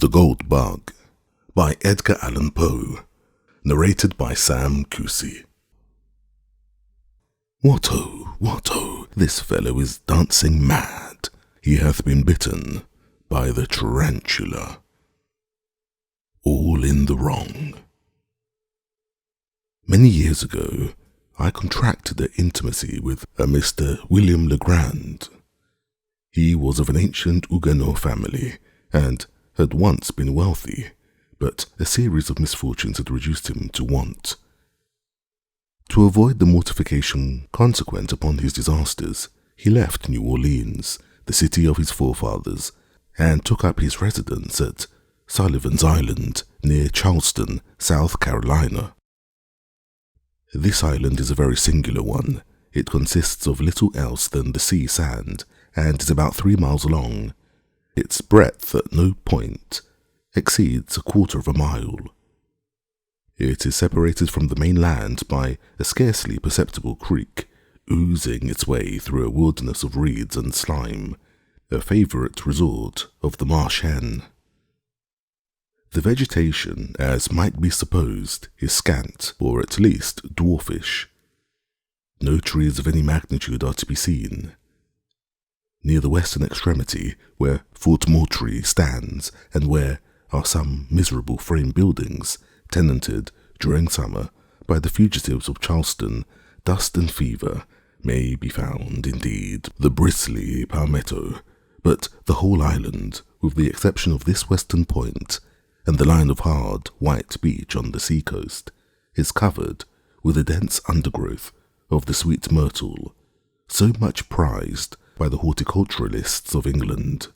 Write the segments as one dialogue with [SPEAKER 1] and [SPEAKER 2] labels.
[SPEAKER 1] The Gold Bug by Edgar Allan Poe, narrated by Kusi. What oh, this fellow is dancing mad. He hath been bitten by the tarantula. All in the wrong. Many years ago, I contracted an intimacy with a Mr. William Legrand. He was of an ancient Huguenot family, and had once been wealthy, but a series of misfortunes had reduced him to want. To avoid the mortification consequent upon his disasters, he left New Orleans, the city of his forefathers, and took up his residence at Sullivan's Island, near Charleston, South Carolina. This island is a very singular one. It consists of little else than the sea sand, and is about 3 miles long. Its breadth at no point exceeds 1/4 of a mile. It is separated from the mainland by a scarcely perceptible creek, oozing its way through a wilderness of reeds and slime, a favourite resort of the marsh hen. The vegetation, as might be supposed, is scant, or at least dwarfish. No trees of any magnitude are to be seen. Near the western extremity, where Fort Moultrie stands, and where are some miserable frame buildings, tenanted during summer by the fugitives of Charleston, dust and fever, may be found, indeed, the bristly palmetto, but the whole island, with the exception of this western point, and the line of hard, white beach on the sea-coast, is covered with a dense undergrowth of the sweet myrtle, so much prized by the horticulturalists of England.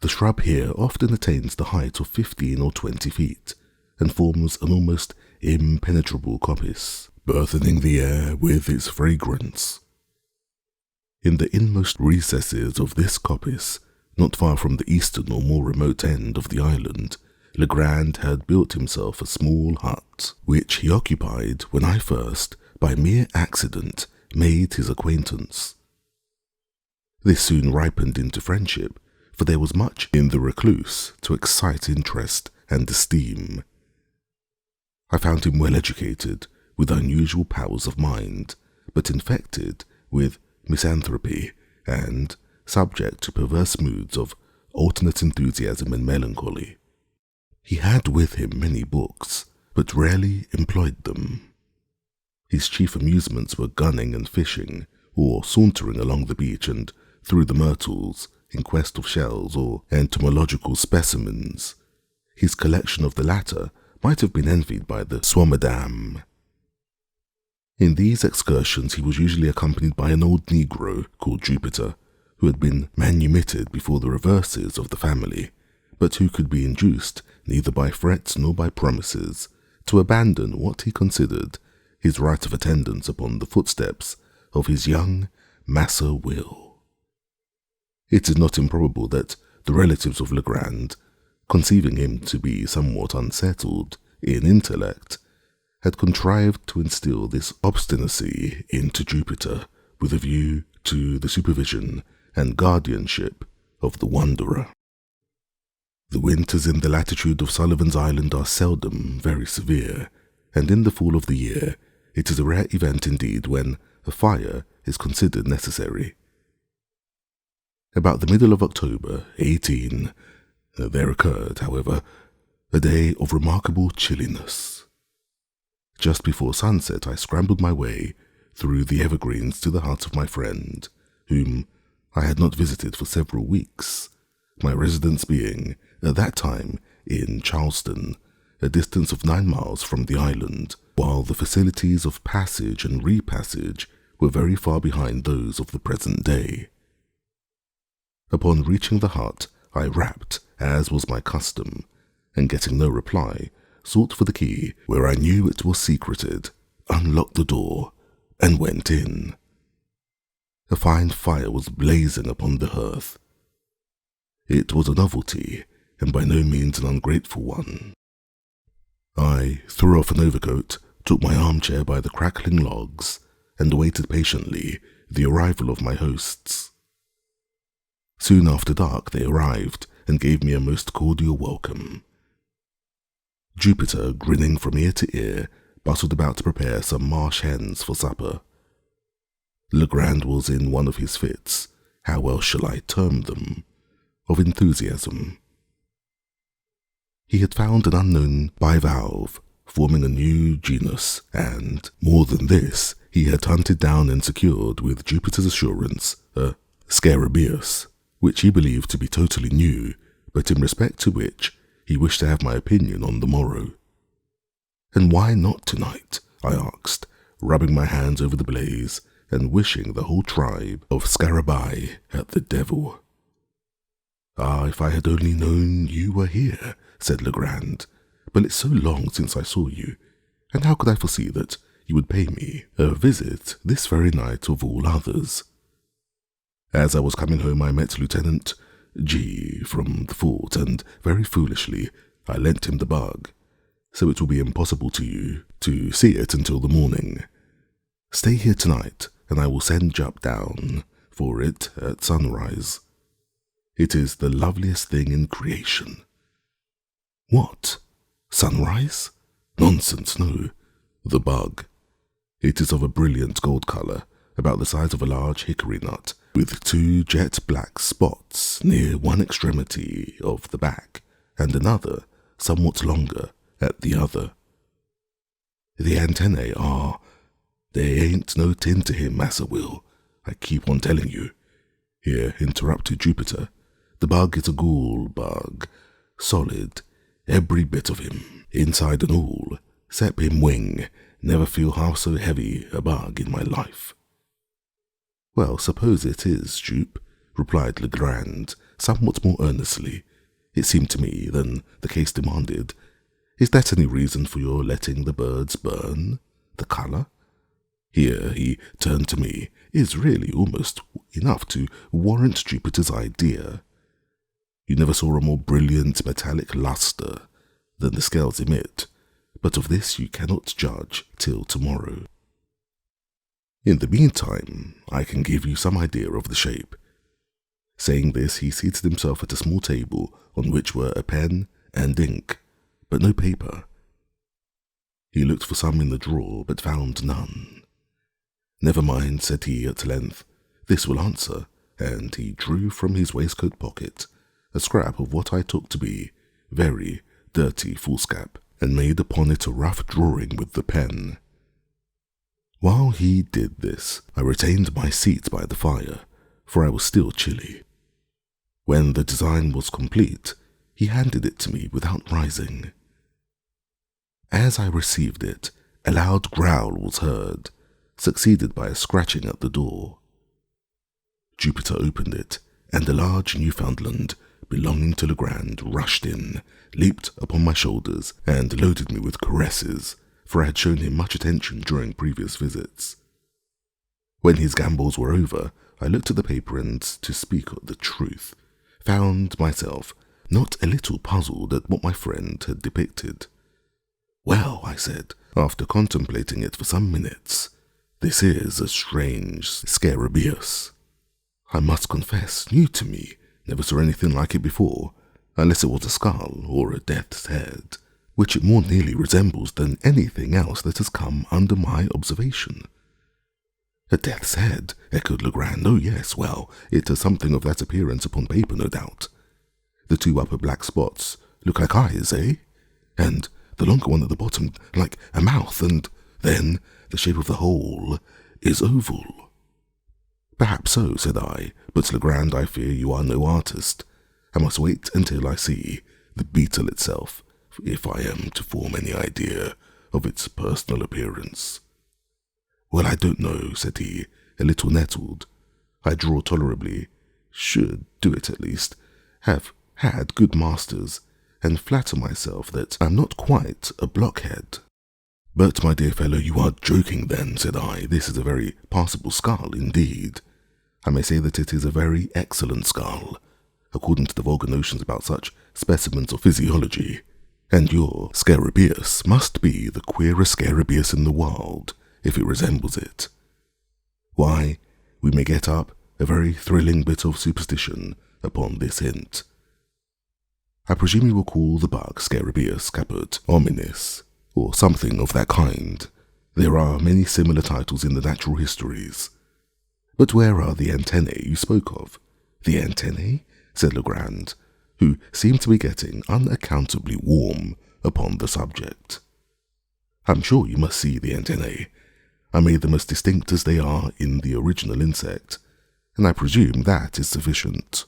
[SPEAKER 1] The shrub here often attains the height of 15 or 20 feet, and forms an almost impenetrable coppice, burthening the air with its fragrance. In the inmost recesses of this coppice, not far from the eastern or more remote end of the island, Legrand had built himself a small hut, which he occupied when I first, by mere accident, made his acquaintance. This soon ripened into friendship, for there was much in the recluse to excite interest and esteem. I found him well educated, with unusual powers of mind, but infected with misanthropy, and subject to perverse moods of alternate enthusiasm and melancholy. He had with him many books, but rarely employed them. His chief amusements were gunning and fishing, or sauntering along the beach and through the myrtles in quest of shells or entomological specimens. His collection of the latter might have been envied by the swamadam. In these excursions he was usually accompanied by an old negro called Jupiter, who had been manumitted before the reverses of the family, but who could be induced, neither by threats nor by promises, to abandon what he considered his right of attendance upon the footsteps of his young Massa Will. It is not improbable that the relatives of Legrand, conceiving him to be somewhat unsettled in intellect, had contrived to instill this obstinacy into Jupiter with a view to the supervision and guardianship of the wanderer. The winters in the latitude of Sullivan's Island are seldom very severe, and in the fall of the year it is a rare event indeed when a fire is considered necessary. About the middle of October, 18, there occurred, however, a day of remarkable chilliness. Just before sunset I scrambled my way through the evergreens to the hut of my friend, whom I had not visited for several weeks, my residence being, at that time, in Charleston, a distance of 9 miles from the island, while the facilities of passage and repassage were very far behind those of the present day. Upon reaching the hut, I rapped, as was my custom, and getting no reply, sought for the key where I knew it was secreted, unlocked the door, and went in. A fine fire was blazing upon the hearth. It was a novelty, and by no means an ungrateful one. I threw off an overcoat, took my armchair by the crackling logs, and awaited patiently the arrival of my hosts. Soon after dark they arrived, and gave me a most cordial welcome. Jupiter, grinning from ear to ear, bustled about to prepare some marsh hens for supper. Legrand was in one of his fits, how else shall I term them, of enthusiasm. He had found an unknown bivalve, forming a new genus, and, more than this, he had hunted down and secured, with Jupiter's assurance, a scarab-like, which he believed to be totally new, but in respect to which he wished to have my opinion on the morrow. And why not tonight? I asked, rubbing my hands over the blaze and wishing the whole tribe of scarab-like at the devil. Ah, if I had only known you were here, said Legrand, but it's so long since I saw you, and how could I foresee that you would pay me a visit this very night of all others? As I was coming home, I met Lieutenant G from the fort, and very foolishly I lent him the bug, so it will be impossible to you to see it until the morning. Stay here tonight, and I will send Jup down for it at sunrise. It is the loveliest thing in creation. What? Sunrise? Nonsense, no. The bug. It is of a brilliant gold colour, about the size of a large hickory nut, with 2 jet black spots near one extremity of the back, and another, somewhat longer, at the other. The antennae are... There ain't no tin to him, Massa Will, I keep on telling you. Here, interrupted Jupiter. The bug is a ghoul bug, solid, every bit of him, inside and all, sep him wing, never feel half so heavy a bug in my life. Well, suppose it is, Jupe, replied Legrand, somewhat more earnestly, it seemed to me, than the case demanded. Is that any reason for your letting the birds burn? The colour? Here he turned to me, is really almost enough to warrant Jupiter's idea. You never saw a more brilliant metallic lustre than the scales emit, but of this you cannot judge till tomorrow. In the meantime, I can give you some idea of the shape. Saying this, he seated himself at a small table on which were a pen and ink, but no paper. He looked for some in the drawer, but found none. Never mind, said he at length, this will answer, and he drew from his waistcoat pocket a scrap of what I took to be very dirty foolscap, and made upon it a rough drawing with the pen. While he did this, I retained my seat by the fire, for I was still chilly. When the design was complete, he handed it to me without rising. As I received it, a loud growl was heard, succeeded by a scratching at the door. Jupiter opened it, and a large Newfoundland belonging to Legrand rushed in, leaped upon my shoulders, and loaded me with caresses, for I had shown him much attention during previous visits. When his gambols were over, I looked at the paper and, to speak the truth, found myself not a little puzzled at what my friend had depicted. Well, I said, after contemplating it for some minutes, this is a strange scarab-like. I must confess, new to me, never saw anything like it before, unless it was a skull or a death's head, which it more nearly resembles than anything else that has come under my observation. A death's head, echoed Legrand. Oh yes, well, it has something of that appearance upon paper, no doubt. The 2 upper black spots look like eyes, eh? And the longer one at the bottom like a mouth, and then the shape of the whole is oval. Perhaps so, said I, but Legrand, I fear you are no artist. I must wait until I see the beetle itself, if I am to form any idea of its personal appearance. Well, I don't know, said he, a little nettled. I draw tolerably, should do it at least, have had good masters, and flatter myself that I'm not quite a blockhead. But, my dear fellow, you are joking then, said I. This is a very passable skull indeed. I may say that it is a very excellent skull, according to the vulgar notions about such specimens of physiology. And your scarab-like must be the queerest scarab-like in the world, if it resembles it. Why, we may get up a very thrilling bit of superstition upon this hint. I presume you will call the bug Scarabeus caput hominis, or something of that kind. There are many similar titles in the natural histories. But where are the antennae you spoke of? The antennae? Said Legrand, who seemed to be getting unaccountably warm upon the subject. I'm sure you must see the antennae. I made them as distinct as they are in the original insect, and I presume that is sufficient.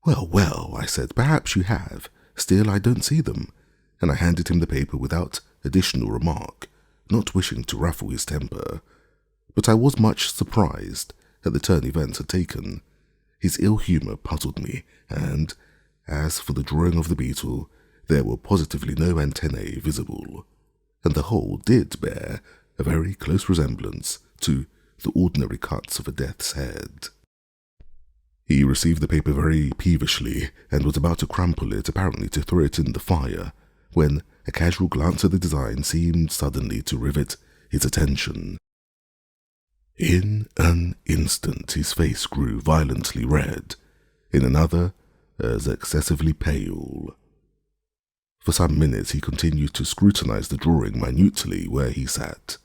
[SPEAKER 1] Well, I said, perhaps you have. Still, I don't see them, and I handed him the paper without additional remark, not wishing to ruffle his temper. But I was much surprised at the turn events had taken. His ill humour puzzled me, and, as for the drawing of the beetle, there were positively no antennae visible, and the whole did bear a very close resemblance to the ordinary cuts of a death's head. He received the paper very peevishly, and was about to crumple it, apparently to throw it in the fire, when a casual glance at the design seemed suddenly to rivet his attention. In an instant his face grew violently red, in another as excessively pale. For some minutes he continued to scrutinize the drawing minutely where he sat.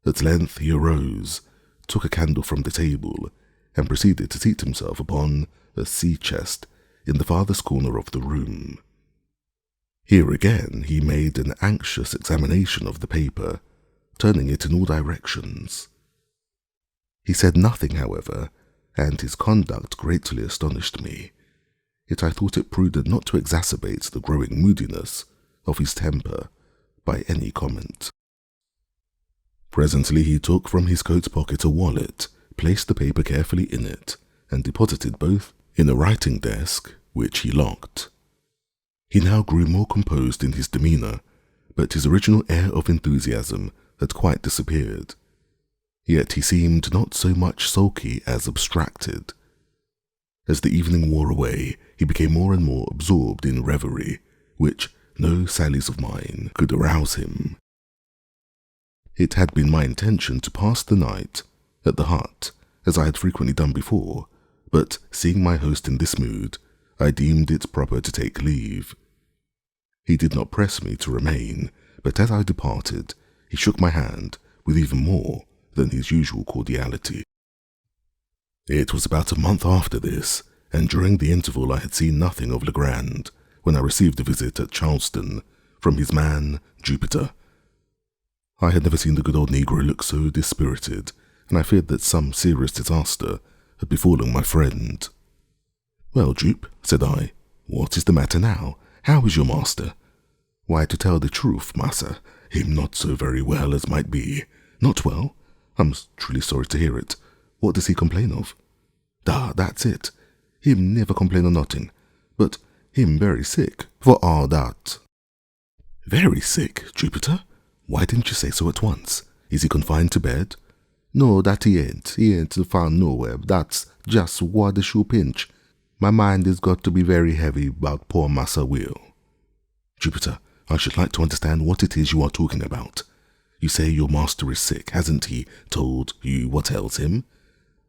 [SPEAKER 1] At length he arose, took a candle from the table, and proceeded to seat himself upon a sea-chest in the farthest corner of the room. Here again he made an anxious examination of the paper, turning it in all directions. He said nothing, however, and his conduct greatly astonished me, yet I thought it prudent not to exacerbate the growing moodiness of his temper by any comment. Presently he took from his coat pocket a wallet, placed the paper carefully in it, and deposited both in a writing desk, which he locked. He now grew more composed in his demeanour, but his original air of enthusiasm had quite disappeared. Yet he seemed not so much sulky as abstracted. As the evening wore away, he became more and more absorbed in reverie, which no sallies of mine could arouse him. It had been my intention to pass the night at the hut, as I had frequently done before, but seeing my host in this mood, I deemed it proper to take leave. He did not press me to remain, but as I departed, he shook my hand with even more than his usual cordiality. It was about a month after this, and during the interval I had seen nothing of Legrand, when I received a visit at Charleston from his man, Jupiter. I had never seen the good old negro look so dispirited, and I feared that some serious disaster had befallen my friend. "Well, Jupe," said I, "what is the matter now? How is your master?" "Why, to tell the truth, massa, him not so very well as might be." "Not well? I'm truly sorry to hear it. What does he complain of?" That's it. Him never complain of nothing, but him very sick, for all that." "Very sick, Jupiter? Why didn't you say so at once? Is he confined to bed?" "No, that he ain't. He ain't found nowhere. That's just what the shoe pinch. My mind has got to be very heavy about poor Massa Will." "Jupiter, I should like to understand what it is you are talking about. You say your master is sick. Hasn't he told you what ails him?"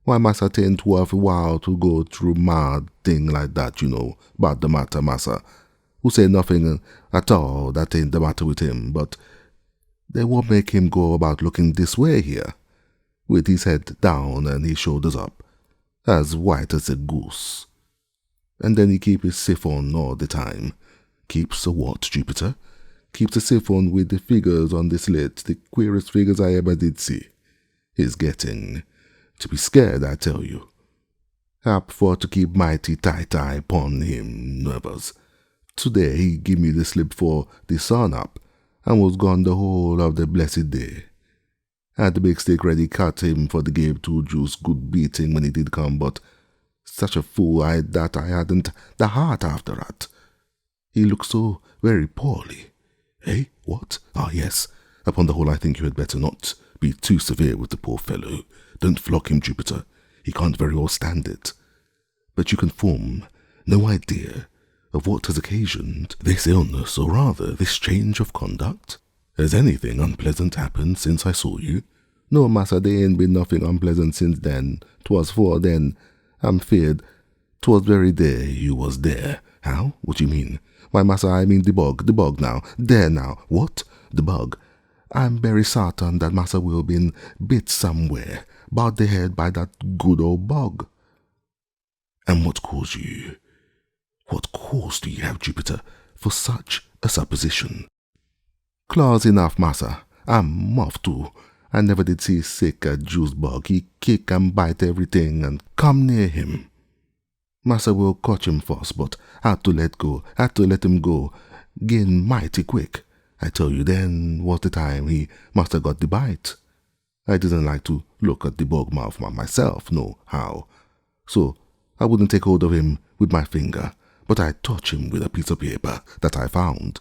[SPEAKER 1] "Why, Massa tain't worth a while to go through mad thing like that, about the matter, Massa. Who say nothing at all that ain't the matter with him, but they won't make him go about looking this way here, with his head down and his shoulders up, as white as a goose. And then he keep his siphon all the time." "Keeps a what, Jupiter?" "Keeps a siphon with the figures on the slit, the queerest figures I ever did see. He's getting to be scared, I tell you. Hap for to keep mighty tight eye upon him, nervous. Today he give me the slip for the sun up, and was gone the whole of the blessed day. Had the big stick ready cut him for the give two juice good beating when he did come, but such a fool that I hadn't the heart after that. He looked so very poorly." "Eh? What? Ah, yes. Upon the whole, I think you had better not be too severe with the poor fellow. Don't flog him, Jupiter. He can't very well stand it. But you can form no idea of what has occasioned this illness, or rather this change of conduct? Has anything unpleasant happened since I saw you?" "No, massa, there ain't been nothing unpleasant since then. 'Twas for then, I'm feared, 'Twas very day you was there. How? What you mean? Why, massa, I mean the bug now. There now. What? The bug. I'm very certain that massa will been bit somewhere, about the head by that good old bug. And what caused you? What cause do you have, Jupiter, for such a supposition? Claws enough, massa. I'm off too. I never did see sick a juice bug. He kick and bite everything and come near him. Massa will catch him first, but had to let him go, gain mighty quick. I tell you, then was the time he must have got the bite. I didn't like to look at the bug mouth myself, no how. So I wouldn't take hold of him with my finger, but I touch him with a piece of paper that I found.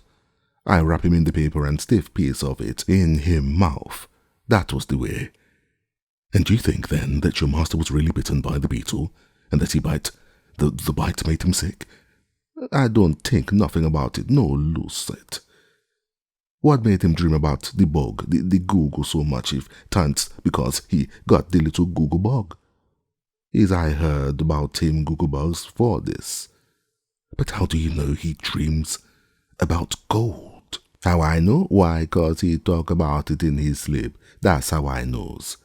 [SPEAKER 1] I wrap him in the paper and stiff piece of it in him mouth. That was the way. And you think then that your master was really bitten by the beetle, and that he bite, the bite made him sick? I don't think nothing about it, no loose it. What made him dream about the bug, the Google so much if t'ants because he got the little Google bug? Is I heard about him Google bugs for this. But how do you know he dreams about gold? How I know? Why, 'cause he talk about it in his sleep. That's how I knows.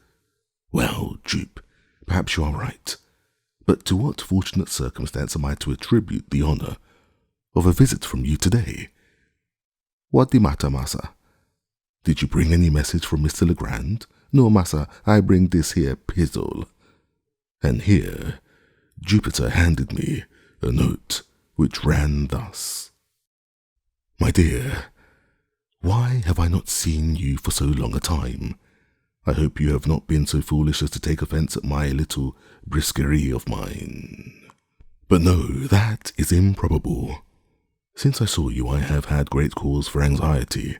[SPEAKER 1] Well, Jupe, perhaps you are right. But to what fortunate circumstance am I to attribute the honor of a visit from you today? What the matter, massa? Did you bring any message from Mr. Legrand? No, massa, I bring this here pizzle. And here Jupiter handed me a note which ran thus. My dear, why have I not seen you for so long a time? I hope you have not been so foolish as to take offence at my little brisquerie of mine. But no, that is improbable. Since I saw you, I have had great cause for anxiety.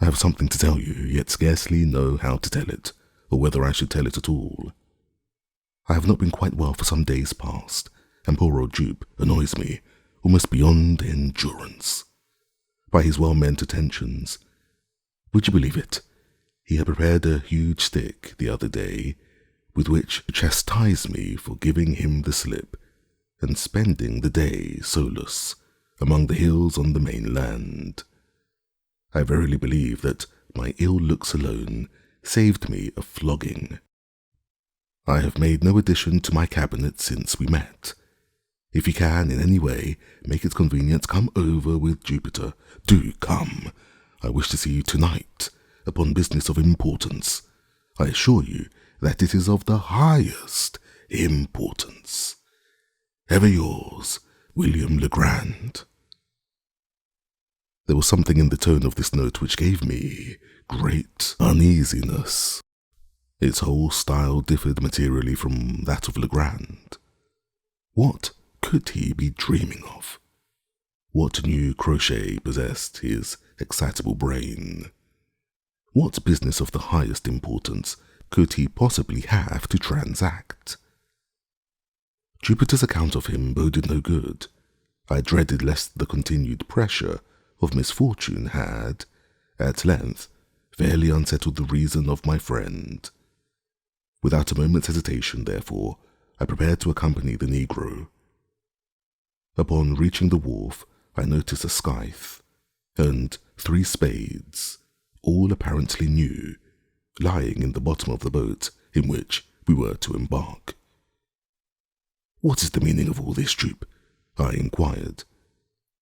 [SPEAKER 1] I have something to tell you, yet scarcely know how to tell it, or whether I should tell it at all. I have not been quite well for some days past, and poor old Jupe annoys me, almost beyond endurance, by his well-meant attentions. Would you believe it? He had prepared a huge stick the other day, with which to chastise me for giving him the slip, and spending the day solus among the hills on the mainland. I verily believe that my ill looks alone saved me a flogging. I have made no addition to my cabinet since we met. If you can in any way make it convenient, come over with Jupiter. Do come. I wish to see you tonight upon business of importance. I assure you that it is of the highest importance. Ever yours, William Legrand. There was something in the tone of this note which gave me great uneasiness. Its whole style differed materially from that of Legrand. What could he be dreaming of? What new crochet possessed his excitable brain? What business of the highest importance could he possibly have to transact? Jupiter's account of him boded no good. I dreaded lest the continued pressure of misfortune had, at length, fairly unsettled the reason of my friend. Without a moment's hesitation, therefore, I prepared to accompany the Negro. Upon reaching the wharf, I noticed a scythe and 3 spades, all apparently new, lying in the bottom of the boat in which we were to embark. What is the meaning of all this, Jupe? I inquired.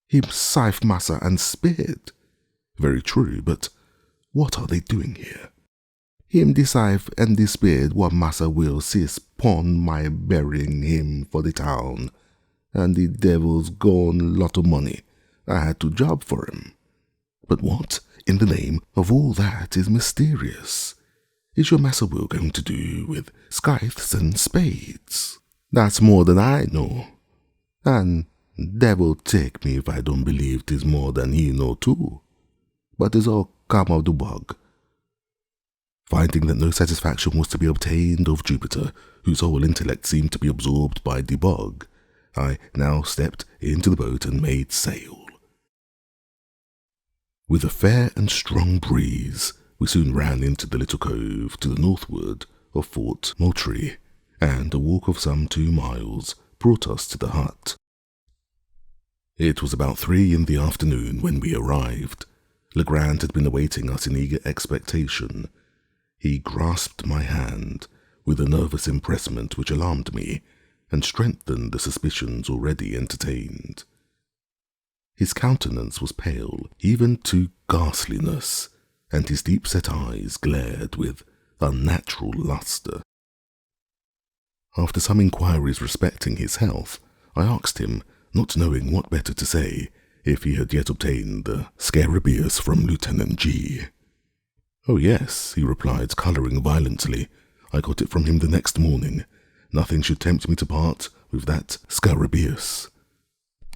[SPEAKER 1] Him scythe, massa, and spade. Very true, but what are they doing here? Him the scythe and the spade what massa will sis pon my burying him for the town, and the devil's gone lot of money. I had to job for him. But what, in the name of all that is mysterious, is your massa Will going to do with scythes and spades? That's more than I know, and devil take me if I don't believe 'tis more than he know too. But it's all come of the bug. Finding that no satisfaction was to be obtained of Jupiter, whose whole intellect seemed to be absorbed by the bug, I now stepped into the boat and made sail. With a fair and strong breeze, we soon ran into the little cove to the northward of Fort Moultrie, and a walk of some 2 miles brought us to the hut. It was about 3 in the afternoon when we arrived. Legrand had been awaiting us in eager expectation. He grasped my hand with a nervous empressement which alarmed me and strengthened the suspicions already entertained. His countenance was pale, even to ghastliness, and his deep-set eyes glared with unnatural lustre. After some inquiries respecting his health, I asked him, not knowing what better to say, if he had yet obtained the scarab-like from Lieutenant G. "Oh yes," he replied, colouring violently. "I got it from him the next morning. Nothing should tempt me to part with that scarab-like.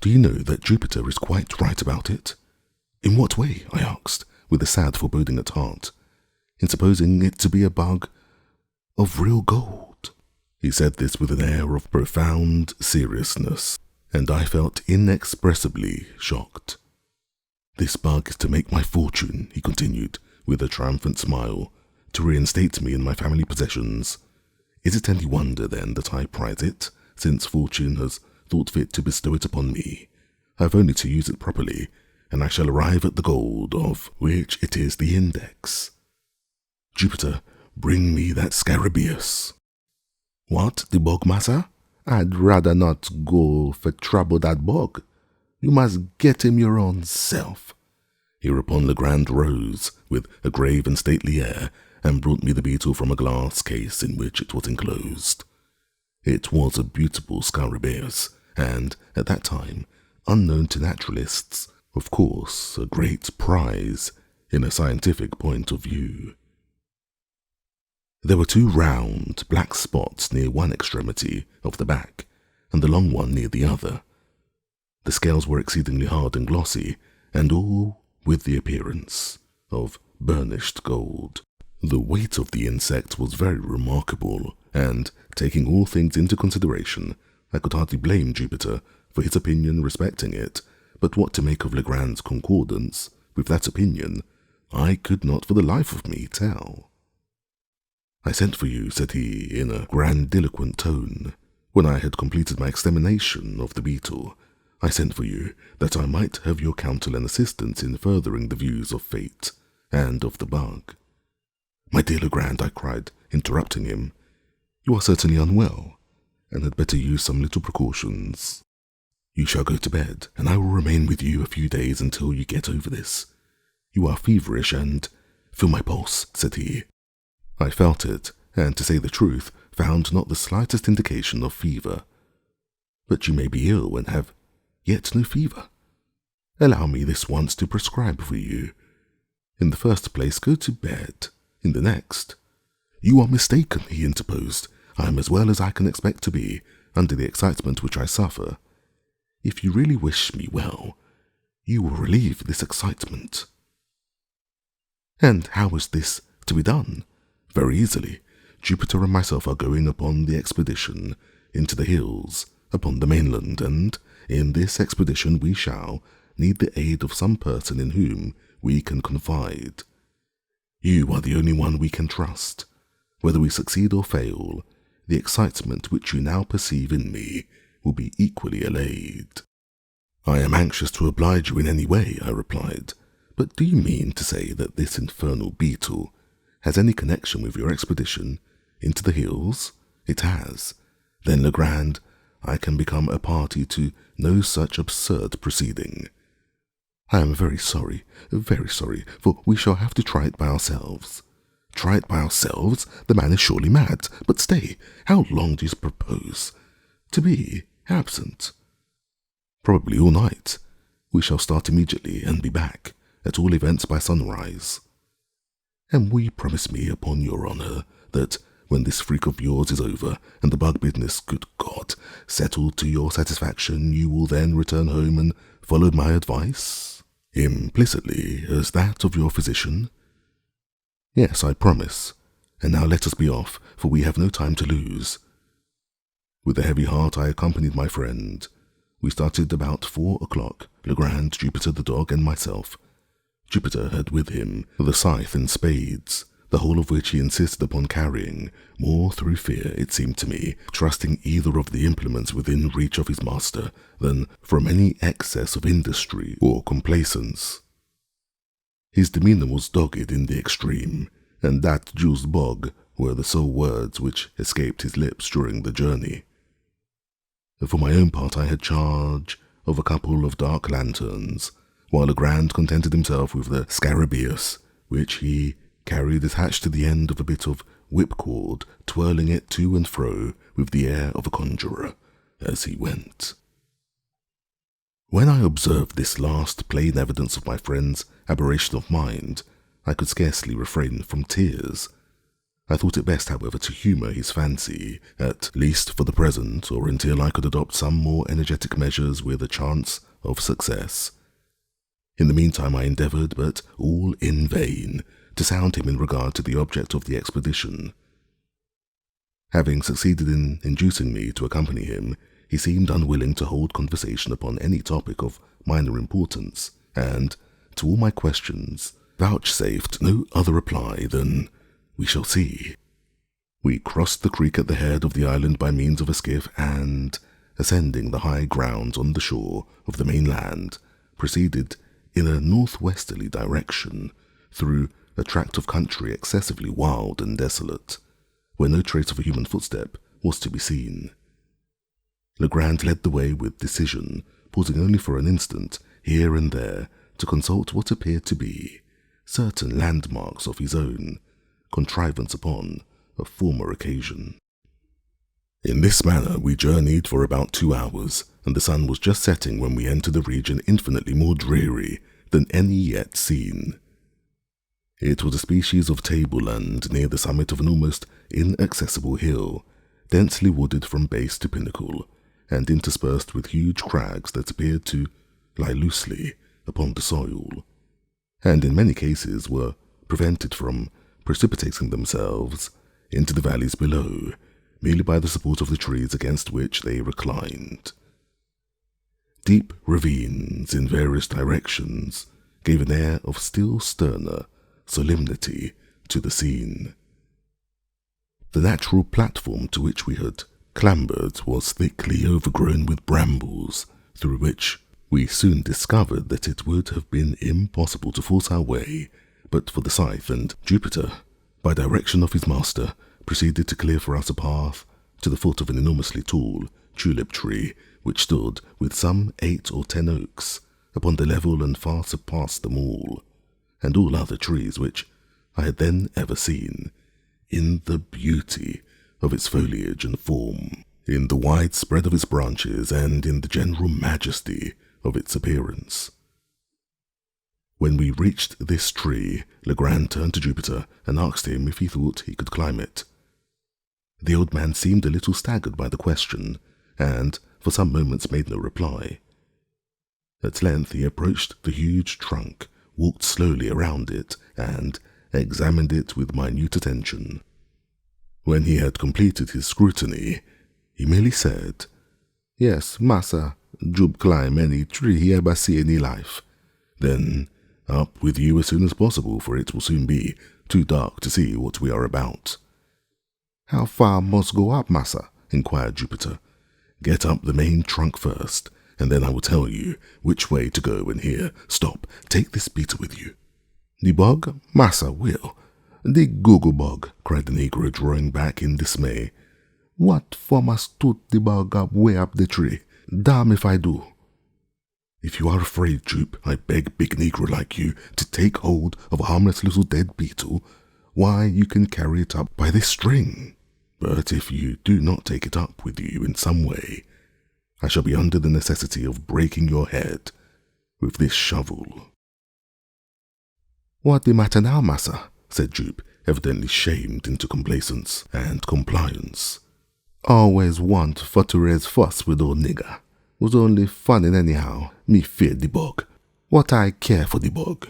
[SPEAKER 1] Do you know that Jupiter is quite right about it?" "In what way?" I asked, with a sad foreboding at heart. "In supposing it to be a bug of real gold." He said this with an air of profound seriousness, and I felt inexpressibly shocked. "This bug is to make my fortune," he continued, with a triumphant smile, "to reinstate me in my family possessions. Is it any wonder, then, that I prize it, since fortune has thought fit to bestow it upon me? I have only to use it properly, and I shall arrive at the gold of which it is the index. Jupiter, bring me that scarab-like." "What, the bug, massa? I'd rather not go for trouble that bug. You must get him your own self." Hereupon Legrand rose with a grave and stately air and brought me the beetle from a glass case in which it was enclosed. It was a beautiful scarab-like, and, at that time, unknown to naturalists, of course, a great prize in a scientific point of view. There were 2 round, black spots near one extremity of the back, and the long one near the other. The scales were exceedingly hard and glossy, and all with the appearance of burnished gold. The weight of the insect was very remarkable, and, taking all things into consideration, I could hardly blame Jupiter for his opinion respecting it, but what to make of Legrand's concordance with that opinion, I could not for the life of me tell. "I sent for you," said he, in a grandiloquent tone, when I had completed my examination of the beetle. "I sent for you that I might have your counsel and assistance in furthering the views of fate and of the bug." "My dear Legrand," I cried, interrupting him, "you are certainly unwell, and had better use some little precautions. You shall go to bed, and I will remain with you a few days until you get over this. You are feverish, and—" "Feel my pulse," said he. I felt it, and to say the truth, found not the slightest indication of fever. "But you may be ill and have yet no fever. Allow me this once to prescribe for you. In the first place, go to bed. In the next—" "You are mistaken," he interposed. "I am as well as I can expect to be, under the excitement which I suffer. If you really wish me well, you will relieve this excitement." "And how is this to be done?" "Very easily. Jupiter and myself are going upon the expedition into the hills upon the mainland, and in this expedition we shall need the aid of some person in whom we can confide. You are the only one we can trust. Whether we succeed or fail, the excitement which you now perceive in me will be equally allayed." "I am anxious to oblige you in any way," I replied. "But do you mean to say that this infernal beetle has any connection with your expedition into the hills?" "It has." "Then, Legrand, I can become a party to no such absurd proceeding." "I am very sorry, for we shall have to try it by ourselves." "Try it by ourselves? The man is surely mad. But stay, how long do you propose to be absent?" "Probably all night. We shall start immediately and be back, at all events by sunrise." "And will you promise me, upon your honour, that when this freak of yours is over, and the bug business, good God, settled to your satisfaction, you will then return home and follow my advice, implicitly, as that of your physician?" "Yes, I promise. And now let us be off, for we have no time to lose." With a heavy heart I accompanied my friend. We started about 4 o'clock, Legrand, Jupiter the dog, and myself. Jupiter had with him the scythe and spades, the whole of which he insisted upon carrying, more through fear, it seemed to me, trusting either of the implements within reach of his master, than from any excess of industry or complacence. His demeanour was dogged in the extreme, and "that juice bog" were the sole words which escaped his lips during the journey. For my own part, I had charge of a couple of dark lanterns, while Legrand contented himself with the scarabaeus, which he carried attached to the end of a bit of whipcord, twirling it to and fro with the air of a conjurer as he went. When I observed this last plain evidence of my friend's aberration of mind, I could scarcely refrain from tears. I thought it best, however, to humour his fancy, at least for the present, or until I could adopt some more energetic measures with a chance of success. In the meantime I endeavoured, but all in vain, to sound him in regard to the object of the expedition. Having succeeded in inducing me to accompany him, he seemed unwilling to hold conversation upon any topic of minor importance, and, to all my questions, vouchsafed no other reply than, "We shall see." We crossed the creek at the head of the island by means of a skiff, and, ascending the high grounds on the shore of the mainland, proceeded in a northwesterly direction through a tract of country excessively wild and desolate, where no trace of a human footstep was to be seen. Legrand led the way with decision, pausing only for an instant here and there to consult what appeared to be certain landmarks of his own contrivance upon a former occasion. In this manner we journeyed for about 2 hours, and the sun was just setting when we entered a region infinitely more dreary than any yet seen. It was a species of tableland near the summit of an almost inaccessible hill, densely wooded from base to pinnacle, and interspersed with huge crags that appeared to lie loosely upon the soil, and in many cases were prevented from precipitating themselves into the valleys below, merely by the support of the trees against which they reclined. Deep ravines in various directions gave an air of still sterner solemnity to the scene. The natural platform to which we had clambered was thickly overgrown with brambles, through which we soon discovered that it would have been impossible to force our way but for the scythe, and Jupiter, by direction of his master, proceeded to clear for us a path to the foot of an enormously tall tulip tree, which stood, with some 8 or 10 oaks, upon the level and far surpassed them all, and all other trees which I had then ever seen, in the beauty of its foliage and form, in the wide spread of its branches, and in the general majesty of its appearance. When we reached this tree, Legrand turned to Jupiter and asked him if he thought he could climb it. The old man seemed a little staggered by the question, and for some moments made no reply. At length he approached the huge trunk, walked slowly around it, and examined it with minute attention. When he had completed his scrutiny, he merely said, "Yes, massa, Jub climb any tree he ever see in his life. Then up with you as soon as possible, for it will soon be too dark to see what we are about." "How far must go up, massa?" inquired Jupiter. "Get up the main trunk first, and then I will tell you which way to go. And here, stop, take this beetle with you." "The bog? Massa will." "The google bog," cried the negro, drawing back in dismay. "What for must toot the bog up way up the tree? Damn if I do." "If you are afraid, Jupe, I beg big negro like you to take hold of a harmless little dead beetle, why, you can carry it up by this string. But if you do not take it up with you in some way, I shall be under the necessity of breaking your head with this shovel." "What the matter now, massa?" said Jupe, evidently shamed into complacence and compliance. "Always want for to raise fuss with old nigger. Was only funning anyhow. Me fear the bug. What I care for the bug."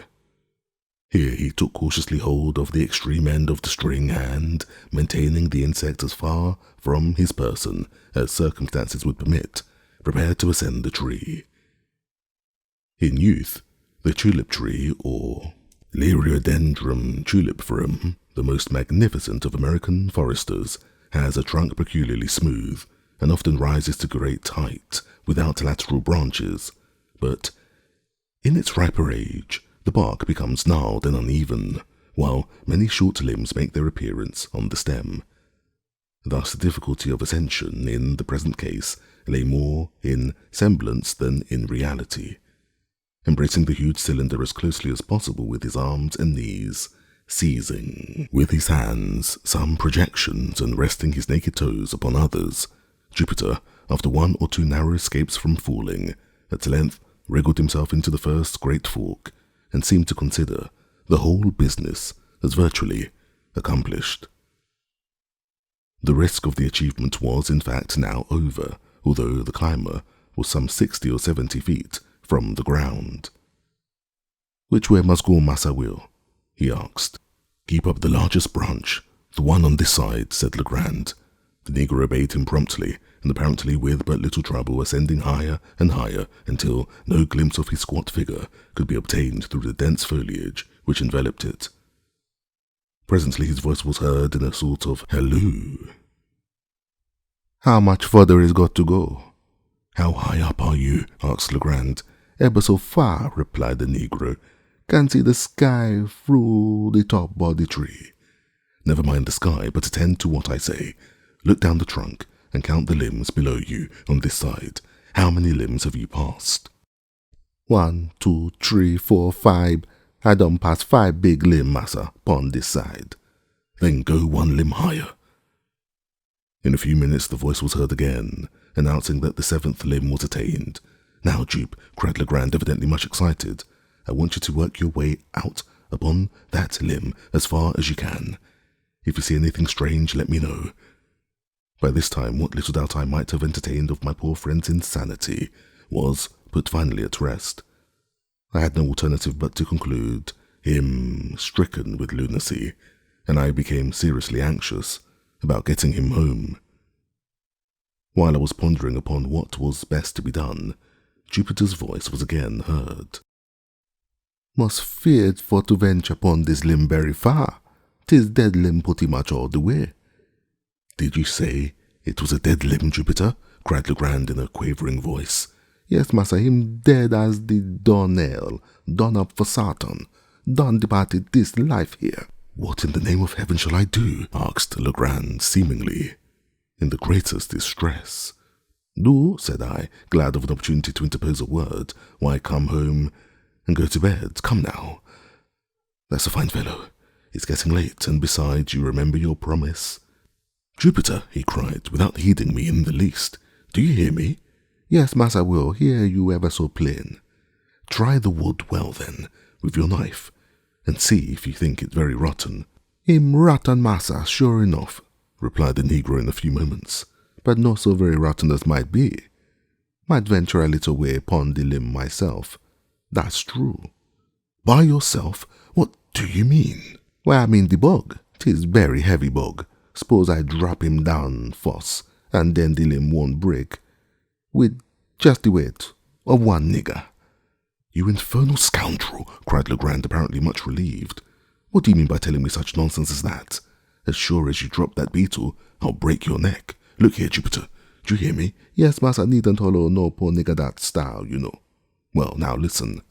[SPEAKER 1] Here he took cautiously hold of the extreme end of the string and, maintaining the insect as far from his person as circumstances would permit, prepared to ascend the tree. In youth, the tulip tree, or Liriodendron tulipiferum, the most magnificent of American foresters, has a trunk peculiarly smooth and often rises to great height without lateral branches, but in its riper age, the bark becomes gnarled and uneven, while many short limbs make their appearance on the stem. Thus the difficulty of ascension in the present case lay more in semblance than in reality. Embracing the huge cylinder as closely as possible with his arms and knees, seizing with his hands some projections and resting his naked toes upon others, Jupiter, after one or two narrow escapes from falling, at length wriggled himself into the first great fork, and seemed to consider the whole business as virtually accomplished. The risk of the achievement was, in fact, now over, although the climber was some 60 or 70 feet from the ground. "Which way must go, Massa Will?" he asked. "Keep up the largest branch, the one on this side," said Legrand. The negro obeyed him promptly, and apparently with but little trouble ascending higher and higher until no glimpse of his squat figure could be obtained through the dense foliage which enveloped it. Presently his voice was heard in a sort of halloo. "How much further is got to go?" "How high up are you?" asked Legrand. "Ever so far," replied the negro. "Can see the sky through the top of the tree." "Never mind the sky, but attend to what I say. Look down the trunk and count the limbs below you on this side. How many limbs have you passed?" 1, 2, 3, 4, 5. I done pass 5 big limb, massa, pon this side." "Then go 1 limb higher." In a few minutes the voice was heard again, announcing that the 7th limb was attained. "Now, Jupe," cried Legrand, evidently much excited, "I want you to work your way out upon that limb as far as you can. If you see anything strange, let me know." By this time, what little doubt I might have entertained of my poor friend's insanity was put finally at rest. I had no alternative but to conclude him stricken with lunacy, and I became seriously anxious about getting him home. While I was pondering upon what was best to be done, Jupiter's voice was again heard. "Must feared for to venture upon this limb very far. 'Tis dead limb pretty much all the way." "Did you say it was a dead limb, Jupiter?" cried Legrand in a quavering voice.
[SPEAKER 2] "Yes, massa, him dead as the doornail, done up for Satan, done departed this life here."
[SPEAKER 1] "What in the name of heaven shall I do?" asked Legrand, seemingly in the greatest distress.
[SPEAKER 2] "Do,"
[SPEAKER 1] said I, glad of an opportunity to interpose a word. "Why, come home and go to bed. Come now. That's a fine fellow. It's getting late, and besides, you remember your promise." "Jupiter," he cried, without heeding me in the least, "do you hear me?"
[SPEAKER 2] "Yes, massa will hear you ever so plain."
[SPEAKER 1] "Try the wood well, then, with your knife, and see if you think it very rotten."
[SPEAKER 2] "Him rotten, massa, sure enough,"
[SPEAKER 1] replied the negro in a few moments.
[SPEAKER 2] "But not so very rotten as might be. Might venture a little way upon the limb myself. That's true."
[SPEAKER 1] "By yourself? What do you mean?"
[SPEAKER 2] "Why, I mean the bug. 'Tis very heavy bug. Suppose I drop him down first, and then the limb won't break. With just the weight of 1 nigger."
[SPEAKER 1] "You infernal scoundrel!" cried Legrand, apparently much relieved. "What do you mean by telling me such nonsense as that? As sure as you drop that beetle, I'll break your neck. Look here, Jupiter, do you hear me?"
[SPEAKER 2] "Yes, massa, needn't hollow no poor nigger that style, you know."
[SPEAKER 1] "Well, now listen.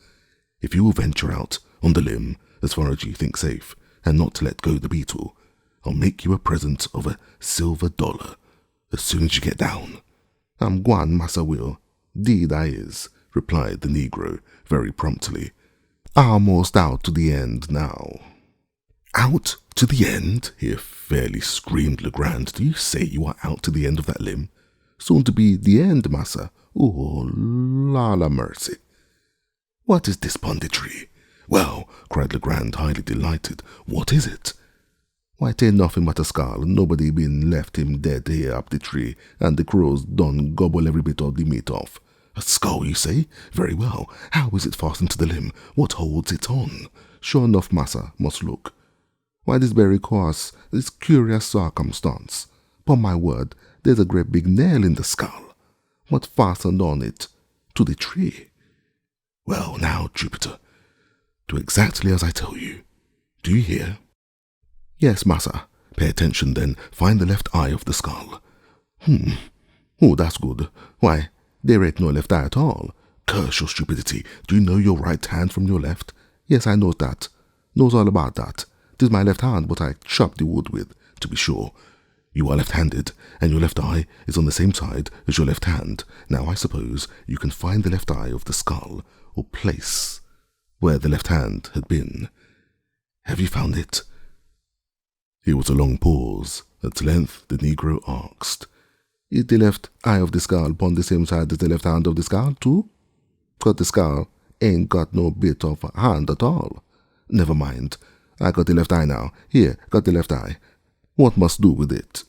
[SPEAKER 1] If you will venture out on the limb as far as you think safe, and not to let go the beetle, I'll make you a present of a silver dollar as soon as you get down."
[SPEAKER 2] "I'm gwan, Massa Will. Deed I is,"
[SPEAKER 1] replied the negro very promptly.
[SPEAKER 2] "Almost out to the end now."
[SPEAKER 1] "Out to the end?" here fairly screamed Legrand. "Do you say you are out to the end of that limb?"
[SPEAKER 2] "Soon to be the end, massa. Oh, la mercy."
[SPEAKER 1] "What is this punditry?" "Well," cried Legrand, highly delighted, "what is it?"
[SPEAKER 2] "Why, 'tain't nothing but a skull. Nobody been left him dead here up the tree, and the crows done gobble every bit of the meat off."
[SPEAKER 1] "A skull, you say? Very well. How is it fastened to the limb? What holds it on?"
[SPEAKER 2] "Sure enough, massa, must look. Why, this very course, this curious circumstance. Upon my word, there's a great big nail in the skull. What fastened on it to the tree?"
[SPEAKER 1] "Well, now, Jupiter, do exactly as I tell you. Do you hear?"
[SPEAKER 2] Yes, massa. Pay attention then. Find the left eye of the skull. Oh, that's good. Why, there ain't no left eye at all. Curse your stupidity. Do you know your right hand from your left? Yes, I know that. Knows all about that. 'Tis my left hand what I chop the wood with, to be sure. You are left-handed, and your left eye is on the same side as your left hand. Now I suppose you can find the left eye of the skull, or place where the left hand had been. Have you found it? Here was a long pause. At length the negro asked, Is the left eye of the skull upon the same side as the left hand of the skull, too? 'Cause the skull ain't got no bit of a hand at all. Never mind. I got the left eye now. Here, got the left eye. What must do with it?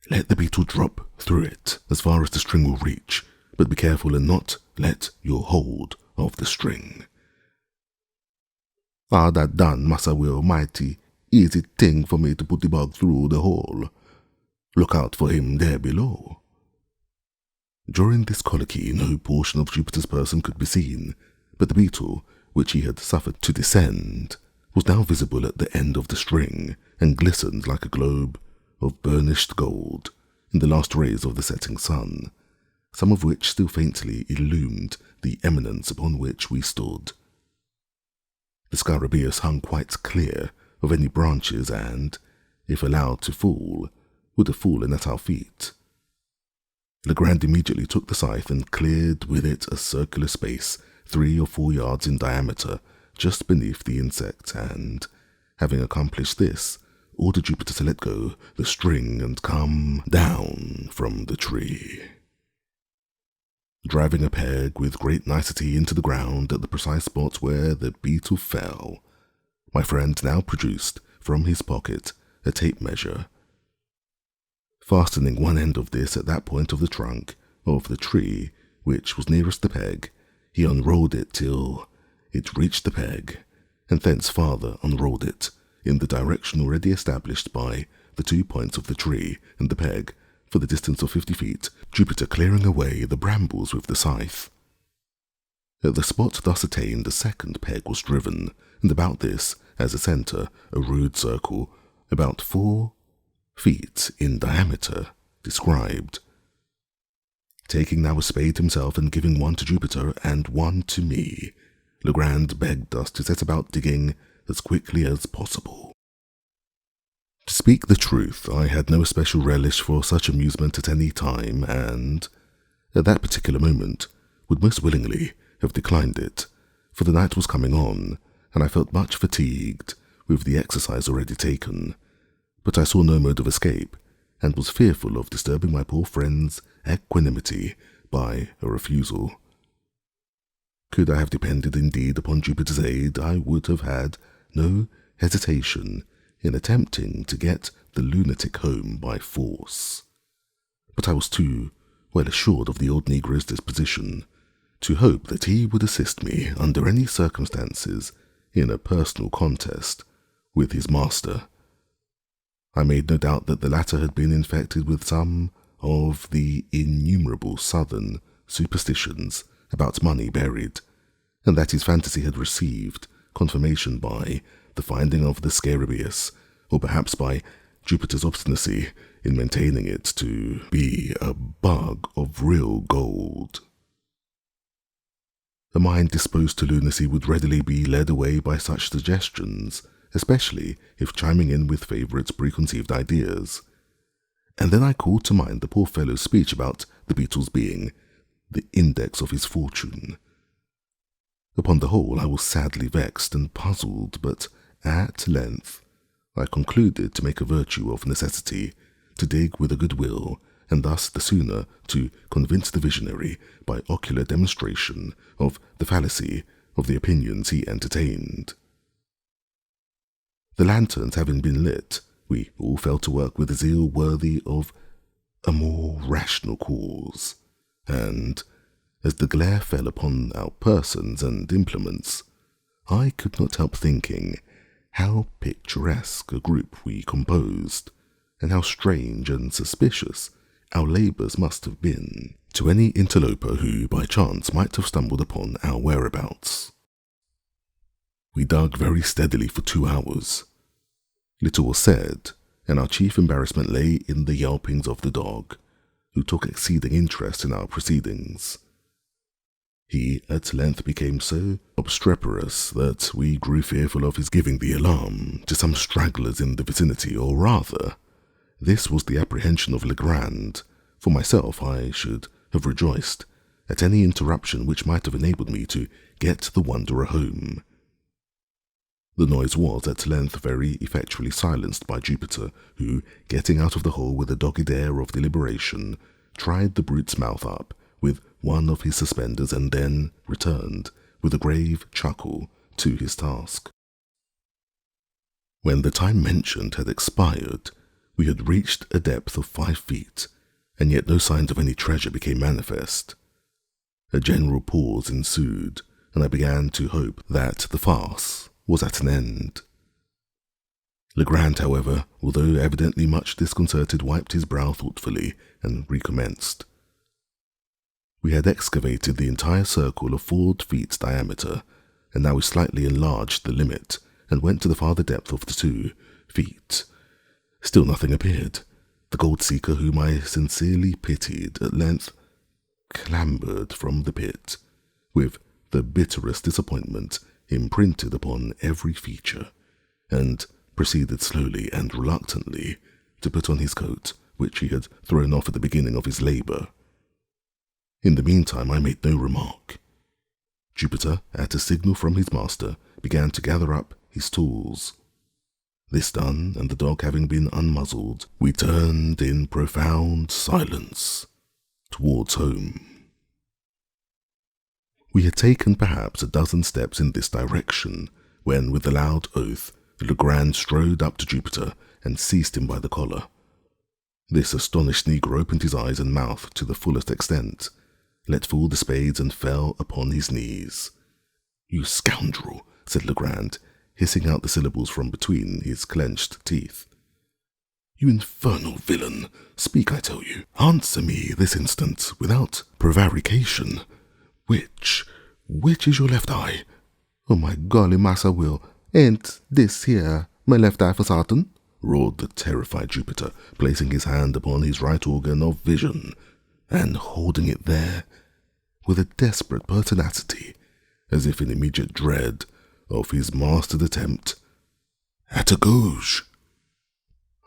[SPEAKER 2] Let the beetle drop through it as far as the string will reach, but be careful and not let your hold of the string. That done, Massa Will, mighty easy thing for me to put the bug through the hole. Look out for him there below. During this colloquy, no portion of Jupiter's person could be seen, but the beetle, which he had suffered to descend, was now visible at the end of the string, and glistened like a globe of burnished gold in the last rays of the setting sun, some of which still faintly illumined the eminence upon which we stood. The scarab-like hung quite clear of any branches and, if allowed to fall, would have fallen at our feet. Legrand immediately took the scythe and cleared with it a circular space 3 or 4 yards in diameter just beneath the insect and, having accomplished this, ordered Jupiter to let go the string and come down from the tree. Driving a peg with great nicety into the ground at the precise spot where the beetle fell, my friend now produced from his pocket a tape measure. Fastening one end of this at that point of the trunk of the tree which was nearest the peg, he unrolled it till it reached the peg, and thence farther unrolled it in the direction already established by the 2 points of the tree and the peg for the distance of 50 feet, Jupiter clearing away the brambles with the scythe. At the spot thus attained, a second peg was driven, and about this, as a centre, a rude circle, about 4 feet in diameter, described. Taking now a spade himself and giving one to Jupiter and one to me, Legrand begged us to set about digging as quickly as possible. To speak the truth, I had no especial relish for such amusement at any time, and, at that particular moment, would most willingly have declined it, for the night was coming on, and I felt much fatigued with the exercise already taken. But I saw no mode of escape, and was fearful of disturbing my poor friend's equanimity by a refusal. Could I have depended indeed upon Jupiter's aid, I would have had no hesitation in attempting to get the lunatic home by force. But I was too well assured of the old negro's disposition to hope that he would assist me under any circumstances in a personal contest with his master. I made no doubt that the latter had been infected with some of the innumerable southern superstitions about money buried, and that his fantasy had received confirmation by the finding of the scarab-like, or perhaps by Jupiter's obstinacy in maintaining it to be a bug of real gold. A mind disposed to lunacy would readily be led away by such suggestions, especially if chiming in with favourite preconceived ideas. And then I called to mind the poor fellow's speech about the beetle's being the index of his fortune. Upon the whole, I was sadly vexed and puzzled, but at length I concluded to make a virtue of necessity, to dig with a good will, and thus the sooner to convince the visionary by ocular demonstration of the fallacy of the opinions he entertained. The lanterns having been lit, we all fell to work with a zeal worthy of a more rational cause, and, as the glare fell upon our persons and implements, I could not help thinking how picturesque a group we composed, and how strange and suspicious our labours must have been to any interloper who by chance might have stumbled upon our whereabouts. We dug very steadily for 2 hours.
[SPEAKER 1] Little was said, and our chief embarrassment lay in the yelpings of the dog, who took exceeding interest in our proceedings. He at length became so obstreperous that we grew fearful of his giving the alarm to some stragglers in the vicinity, or rather, this was the apprehension of Legrand. For myself, I should have rejoiced at any interruption which might have enabled me to get the wanderer home. The noise was at length very effectually silenced by Jupiter, who, getting out of the hole with a dogged air of deliberation, tried the brute's mouth up with one of his suspenders and then returned, with a grave chuckle, to his task. When the time mentioned had expired, we had reached a depth of 5 feet, and yet no signs of any treasure became manifest. A general pause ensued, and I began to hope that the farce was at an end. Legrand, however, although evidently much disconcerted, wiped his brow thoughtfully and recommenced. We had excavated the entire circle of 4 feet diameter, and now we slightly enlarged the limit and went to the farther depth of the 2 feet. Still nothing appeared. The gold seeker, whom I sincerely pitied, at length clambered from the pit, with the bitterest disappointment imprinted upon every feature, and proceeded slowly and reluctantly to put on his coat, which he had thrown off at the beginning of his labour. In the meantime I made no remark. Jupiter, at a signal from his master, began to gather up his tools. This done, and the dog having been unmuzzled, we turned in profound silence towards home. We had taken perhaps a dozen steps in this direction, when, with a loud oath, Legrand strode up to Jupiter and seized him by the collar. This astonished negro opened his eyes and mouth to the fullest extent, let fall the spades, and fell upon his knees. "You scoundrel," said Legrand, hissing out the syllables from between his clenched teeth. "You infernal villain, speak, I tell you. Answer me this instant, without prevarication. Which is your left eye?"
[SPEAKER 2] "Oh my golly, Massa Will, ain't this here my left eye for sartain?"
[SPEAKER 1] roared the terrified Jupiter, placing his hand upon his right organ of vision, and holding it there with a desperate pertinacity, as if in immediate dread of his master's attempt at a gouge.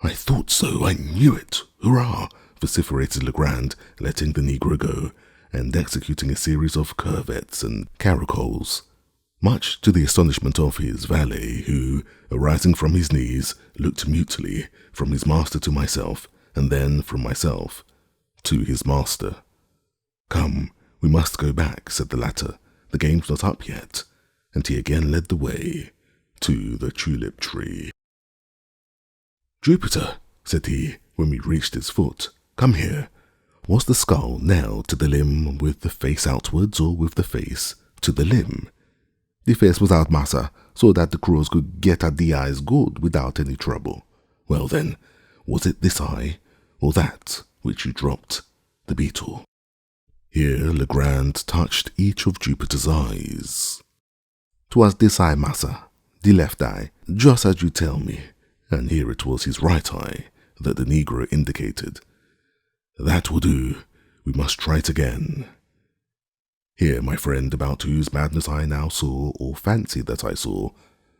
[SPEAKER 1] "I thought so, I knew it, hurrah!" vociferated Legrand, letting the negro go, and executing a series of curvets and caracoles, much to the astonishment of his valet, who, arising from his knees, looked mutely from his master to myself, and then from myself to his master. "Come, we must go back," said the latter. "The game's not up yet," and he again led the way to the tulip tree. "Jupiter," said he, when we reached its foot, "come here. Was the skull nailed to the limb with the face outwards, or with the face to the limb?"
[SPEAKER 2] "The face was out, massa, so that the crows could get at the eyes good without any trouble."
[SPEAKER 1] "Well then, was it this eye, or that which you dropped the beetle?" Here Legrand touched each of Jupiter's eyes.
[SPEAKER 2] "'Twas this eye, massa, the left eye, just as you tell me."
[SPEAKER 1] And here it was his right eye that the negro indicated. "That will do. We must try it again." Here my friend, about whose madness I now saw, or fancied that I saw,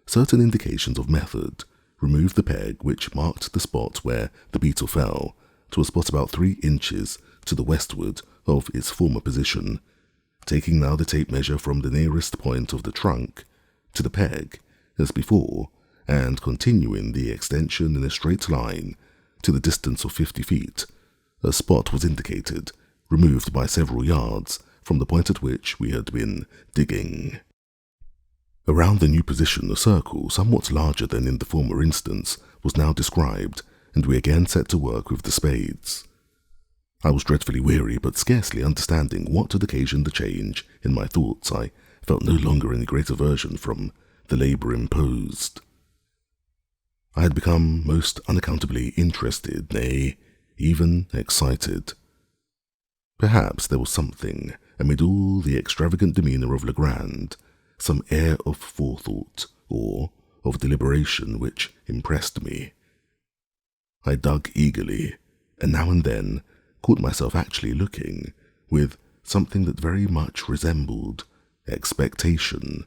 [SPEAKER 1] certain indications of method, removed the peg which marked the spot where the beetle fell, to a spot about 3 inches to the westward of its former position, taking now the tape measure from the nearest point of the trunk to the peg, as before, and continuing the extension in a straight line to the distance of 50 feet, a spot was indicated, removed by several yards from the point at which we had been digging. Around the new position, a circle, somewhat larger than in the former instance, was now described, and we again set to work with the spades. I was dreadfully weary, but scarcely understanding what had occasioned the change in my thoughts, I felt no longer any great aversion from the labour imposed. I had become most unaccountably interested, nay, even excited. Perhaps there was something, amid all the extravagant demeanour of Legrand, some air of forethought, or, of deliberation which impressed me. I dug eagerly, and now and then caught myself actually looking with something that very much resembled expectation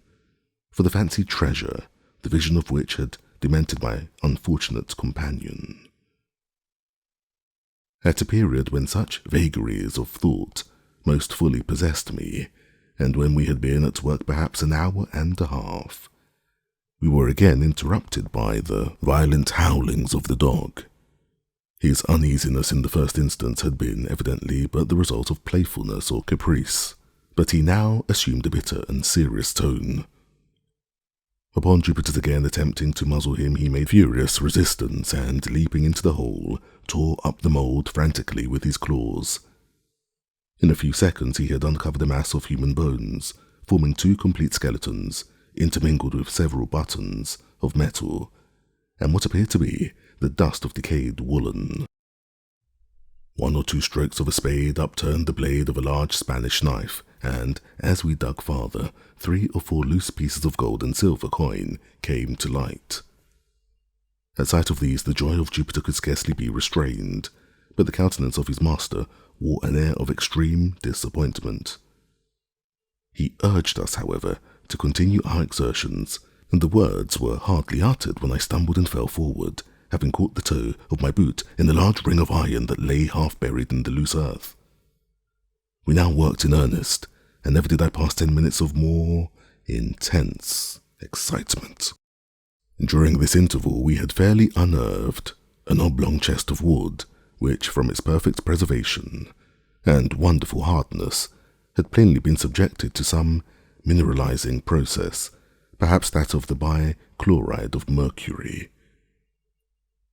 [SPEAKER 1] for the fancied treasure, the vision of which had demented my unfortunate companion. At a period when such vagaries of thought most fully possessed me, and when we had been at work perhaps an hour and a half, we were again interrupted by the violent howlings of the dog. His uneasiness in the first instance had been evidently but the result of playfulness or caprice, but he now assumed a bitter and serious tone. Upon Jupiter's again attempting to muzzle him, he made furious resistance and, leaping into the hole, tore up the mould frantically with his claws. In a few seconds he had uncovered a mass of human bones, forming 2 complete skeletons, intermingled with several buttons of metal, and what appeared to be the dust of decayed woolen. 1 or 2 strokes of a spade upturned the blade of a large Spanish knife, and, as we dug farther, 3 or 4 loose pieces of gold and silver coin came to light. At sight of these, the joy of Jupiter could scarcely be restrained, but the countenance of his master wore an air of extreme disappointment. He urged us, however, to continue our exertions, and the words were hardly uttered when I stumbled and fell forward, having caught the toe of my boot in the large ring of iron that lay half buried in the loose earth. We now worked in earnest, and never did I pass 10 minutes of more intense excitement. During this interval we had fairly unearthed an oblong chest of wood, which, from its perfect preservation and wonderful hardness, had plainly been subjected to some mineralizing process, perhaps that of the bichloride of mercury.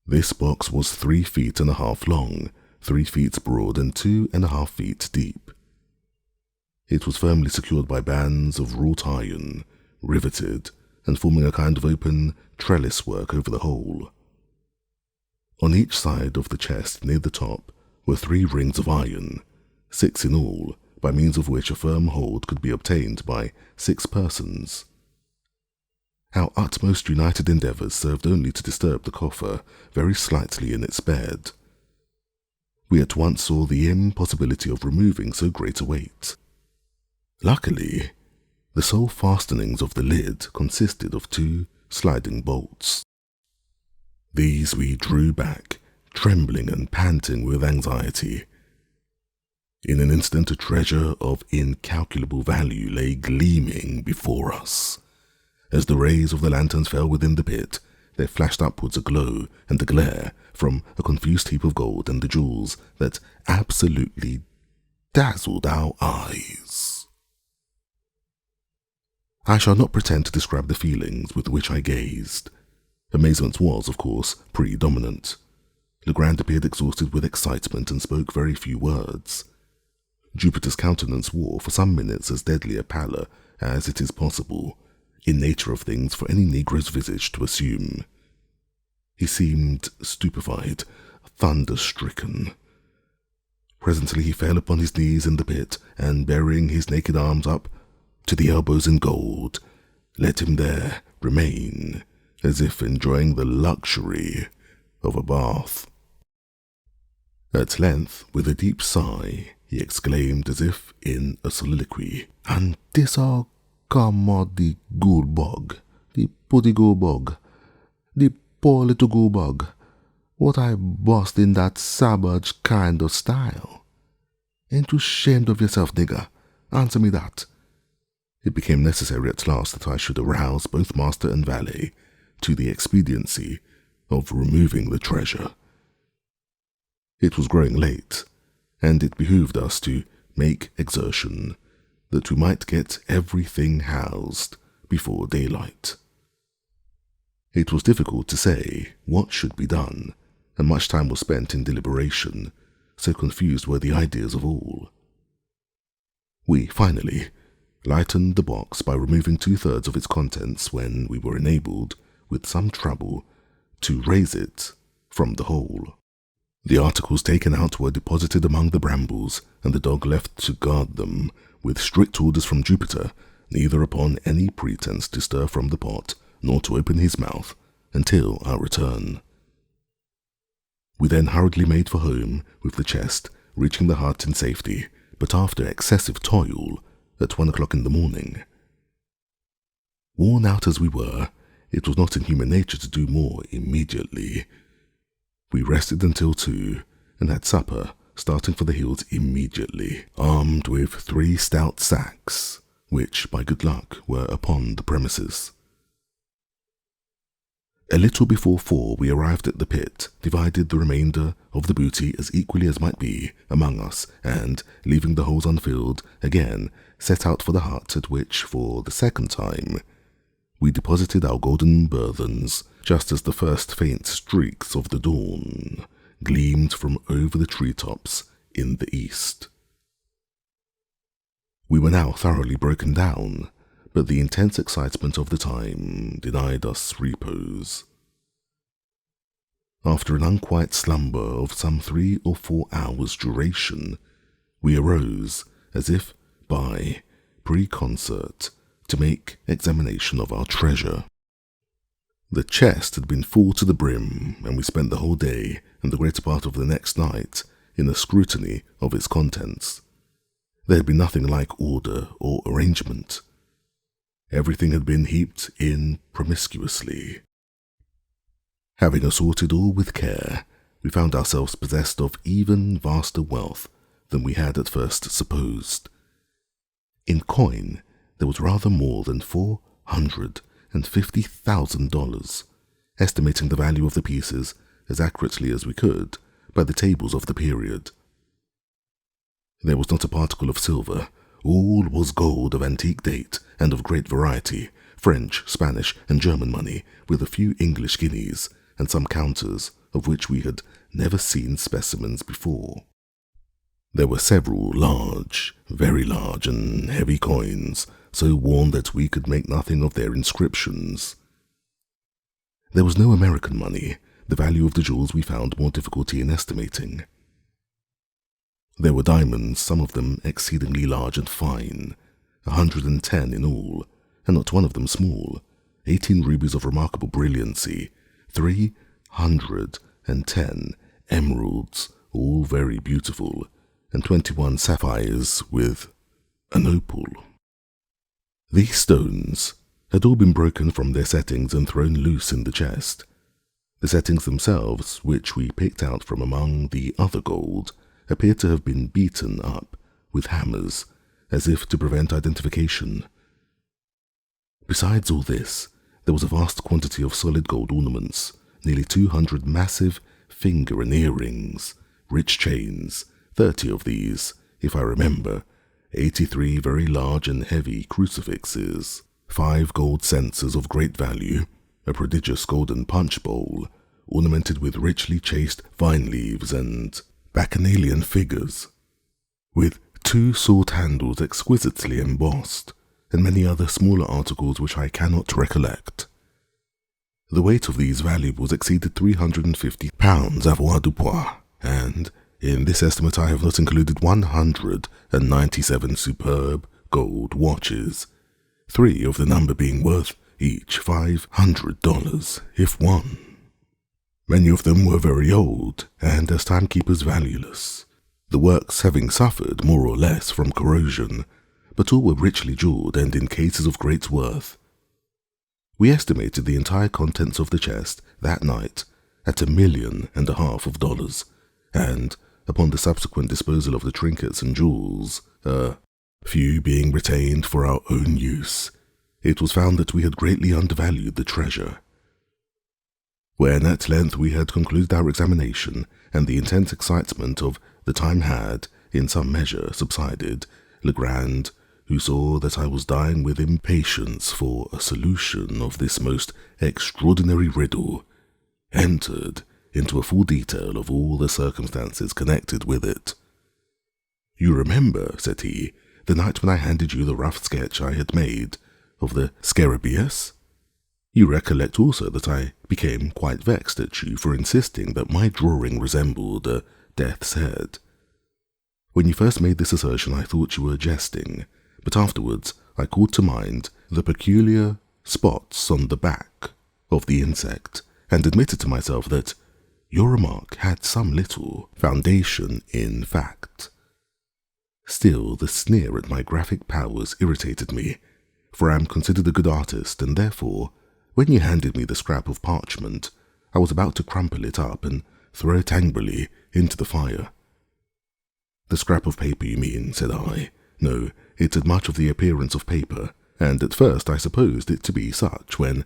[SPEAKER 1] This box was 3 feet and a half long, 3 feet broad, and 2.5 feet deep. It was firmly secured by bands of wrought iron, riveted, and forming a kind of open trellis work over the whole. On each side of the chest, near the top, were 3 rings of iron, 6 in all, by means of which a firm hold could be obtained by 6 persons. Our utmost united endeavours served only to disturb the coffer very slightly in its bed. We at once saw the impossibility of removing so great a weight. Luckily, the sole fastenings of the lid consisted of 2 sliding bolts. These we drew back, trembling and panting with anxiety. In an instant a treasure of incalculable value lay gleaming before us. As the rays of the lanterns fell within the pit, there flashed upwards a glow and a glare from a confused heap of gold and the jewels that absolutely dazzled our eyes. I shall not pretend to describe the feelings with which I gazed. Amazement was, of course, predominant. Legrand appeared exhausted with excitement and spoke very few words. Jupiter's countenance wore for some minutes as deadly a pallor as it is possible, in nature of things, for any Negro's visage to assume. He seemed stupefied, thunder-stricken. Presently he fell upon his knees in the pit, and burying his naked arms up to the elbows in gold, let him there remain, as if enjoying the luxury of a bath. At length, with a deep sigh, he exclaimed as if in a soliloquy, "And this all come of the ghoul bug, the putty ghoul bug, the poor little ghoul bug, what I bust in that savage kind of style. Ain't you ashamed of yourself, nigger? Answer me that." It became necessary at last that I should arouse both master and valet to the expediency of removing the treasure. It was growing late, and it behooved us to make exertion, that we might get everything housed before daylight. It was difficult to say what should be done, and much time was spent in deliberation, so confused were the ideas of all. We finally lightened the box by removing 2/3 of its contents, when we were enabled, with some trouble, to raise it from the hole. The articles taken out were deposited among the brambles, and the dog left to guard them, with strict orders from Jupiter neither upon any pretence to stir from the pot nor to open his mouth until our return. We then hurriedly made for home with the chest, reaching the hut in safety, but after excessive toil at 1 o'clock in the morning. Worn out as we were, it was not in human nature to do more immediately. We rested until 2 and had supper, starting for the hills immediately, armed with 3 stout sacks, which, by good luck, were upon the premises. A little before 4 we arrived at the pit, divided the remainder of the booty as equally as might be among us, and, leaving the holes unfilled, again set out for the hut, at which, for the second time, we deposited our golden burthens, just as the first faint streaks of the dawn gleamed from over the treetops in the east. We were now thoroughly broken down, but the intense excitement of the time denied us repose. After an unquiet slumber of some 3 or 4 hours' duration, we arose, as if by preconcert, to make examination of our treasure. The chest had been full to the brim, and we spent the whole day and the greater part of the next night in a scrutiny of its contents. There had been nothing like order or arrangement. Everything had been heaped in promiscuously. Having assorted all with care, we found ourselves possessed of even vaster wealth than we had at first supposed. In coin, there was rather more than $450,000, estimating the value of the pieces as accurately as we could by the tables of the period. There was not a particle of silver. All was gold of antique date and of great variety, French, Spanish, and German money, with a few English guineas, and some counters of which we had never seen specimens before. There were several large, very large and heavy coins, so worn that we could make nothing of their inscriptions. There was no American money, the value of the jewels we found more difficulty in estimating. There were diamonds, some of them exceedingly large and fine, 110 in all, and not one of them small, 18 rubies of remarkable brilliancy, 310 emeralds, all very beautiful, and 21 sapphires with an opal. These stones had all been broken from their settings and thrown loose in the chest. The settings themselves, which we picked out from among the other gold, appeared to have been beaten up with hammers, as if to prevent identification. Besides all this, there was a vast quantity of solid gold ornaments, nearly 200 massive finger and earrings, rich chains, 30 of these, if I remember, 83 very large and heavy crucifixes, 5 gold censers of great value, a prodigious golden punch bowl, ornamented with richly chased vine leaves and bacchanalian figures, with 2 sword handles exquisitely embossed, and many other smaller articles which I cannot recollect. The weight of these valuables exceeded 350 pounds avoirdupois, and in this estimate I have not included 197 superb gold watches, 3 of the number being worth each $500, if one. Many of them were very old, and as timekeepers valueless, the works having suffered more or less from corrosion, but all were richly jewelled and in cases of great worth. We estimated the entire contents of the chest that night at $1.5 million, and upon the subsequent disposal of the trinkets and jewels, a few being retained for our own use, it was found that we had greatly undervalued the treasure. When at length we had concluded our examination, and the intense excitement of the time had, in some measure, subsided, Legrand, who saw that I was dying with impatience for a solution of this most extraordinary riddle, entered into a full detail of all the circumstances connected with it. "You remember," said he, "the night when I handed you the rough sketch I had made of the scarab-like? You recollect also that I became quite vexed at you for insisting that my drawing resembled a death's head. When you first made this assertion I thought you were jesting, but afterwards I called to mind the peculiar spots on the back of the insect and admitted to myself that your remark had some little foundation in fact. Still, the sneer at my graphic powers irritated me, for I am considered a good artist, and therefore, when you handed me the scrap of parchment, I was about to crumple it up and throw it angrily into the fire. "The scrap of paper, you mean," said I. "No, it had much of the appearance of paper, and at first I supposed it to be such. When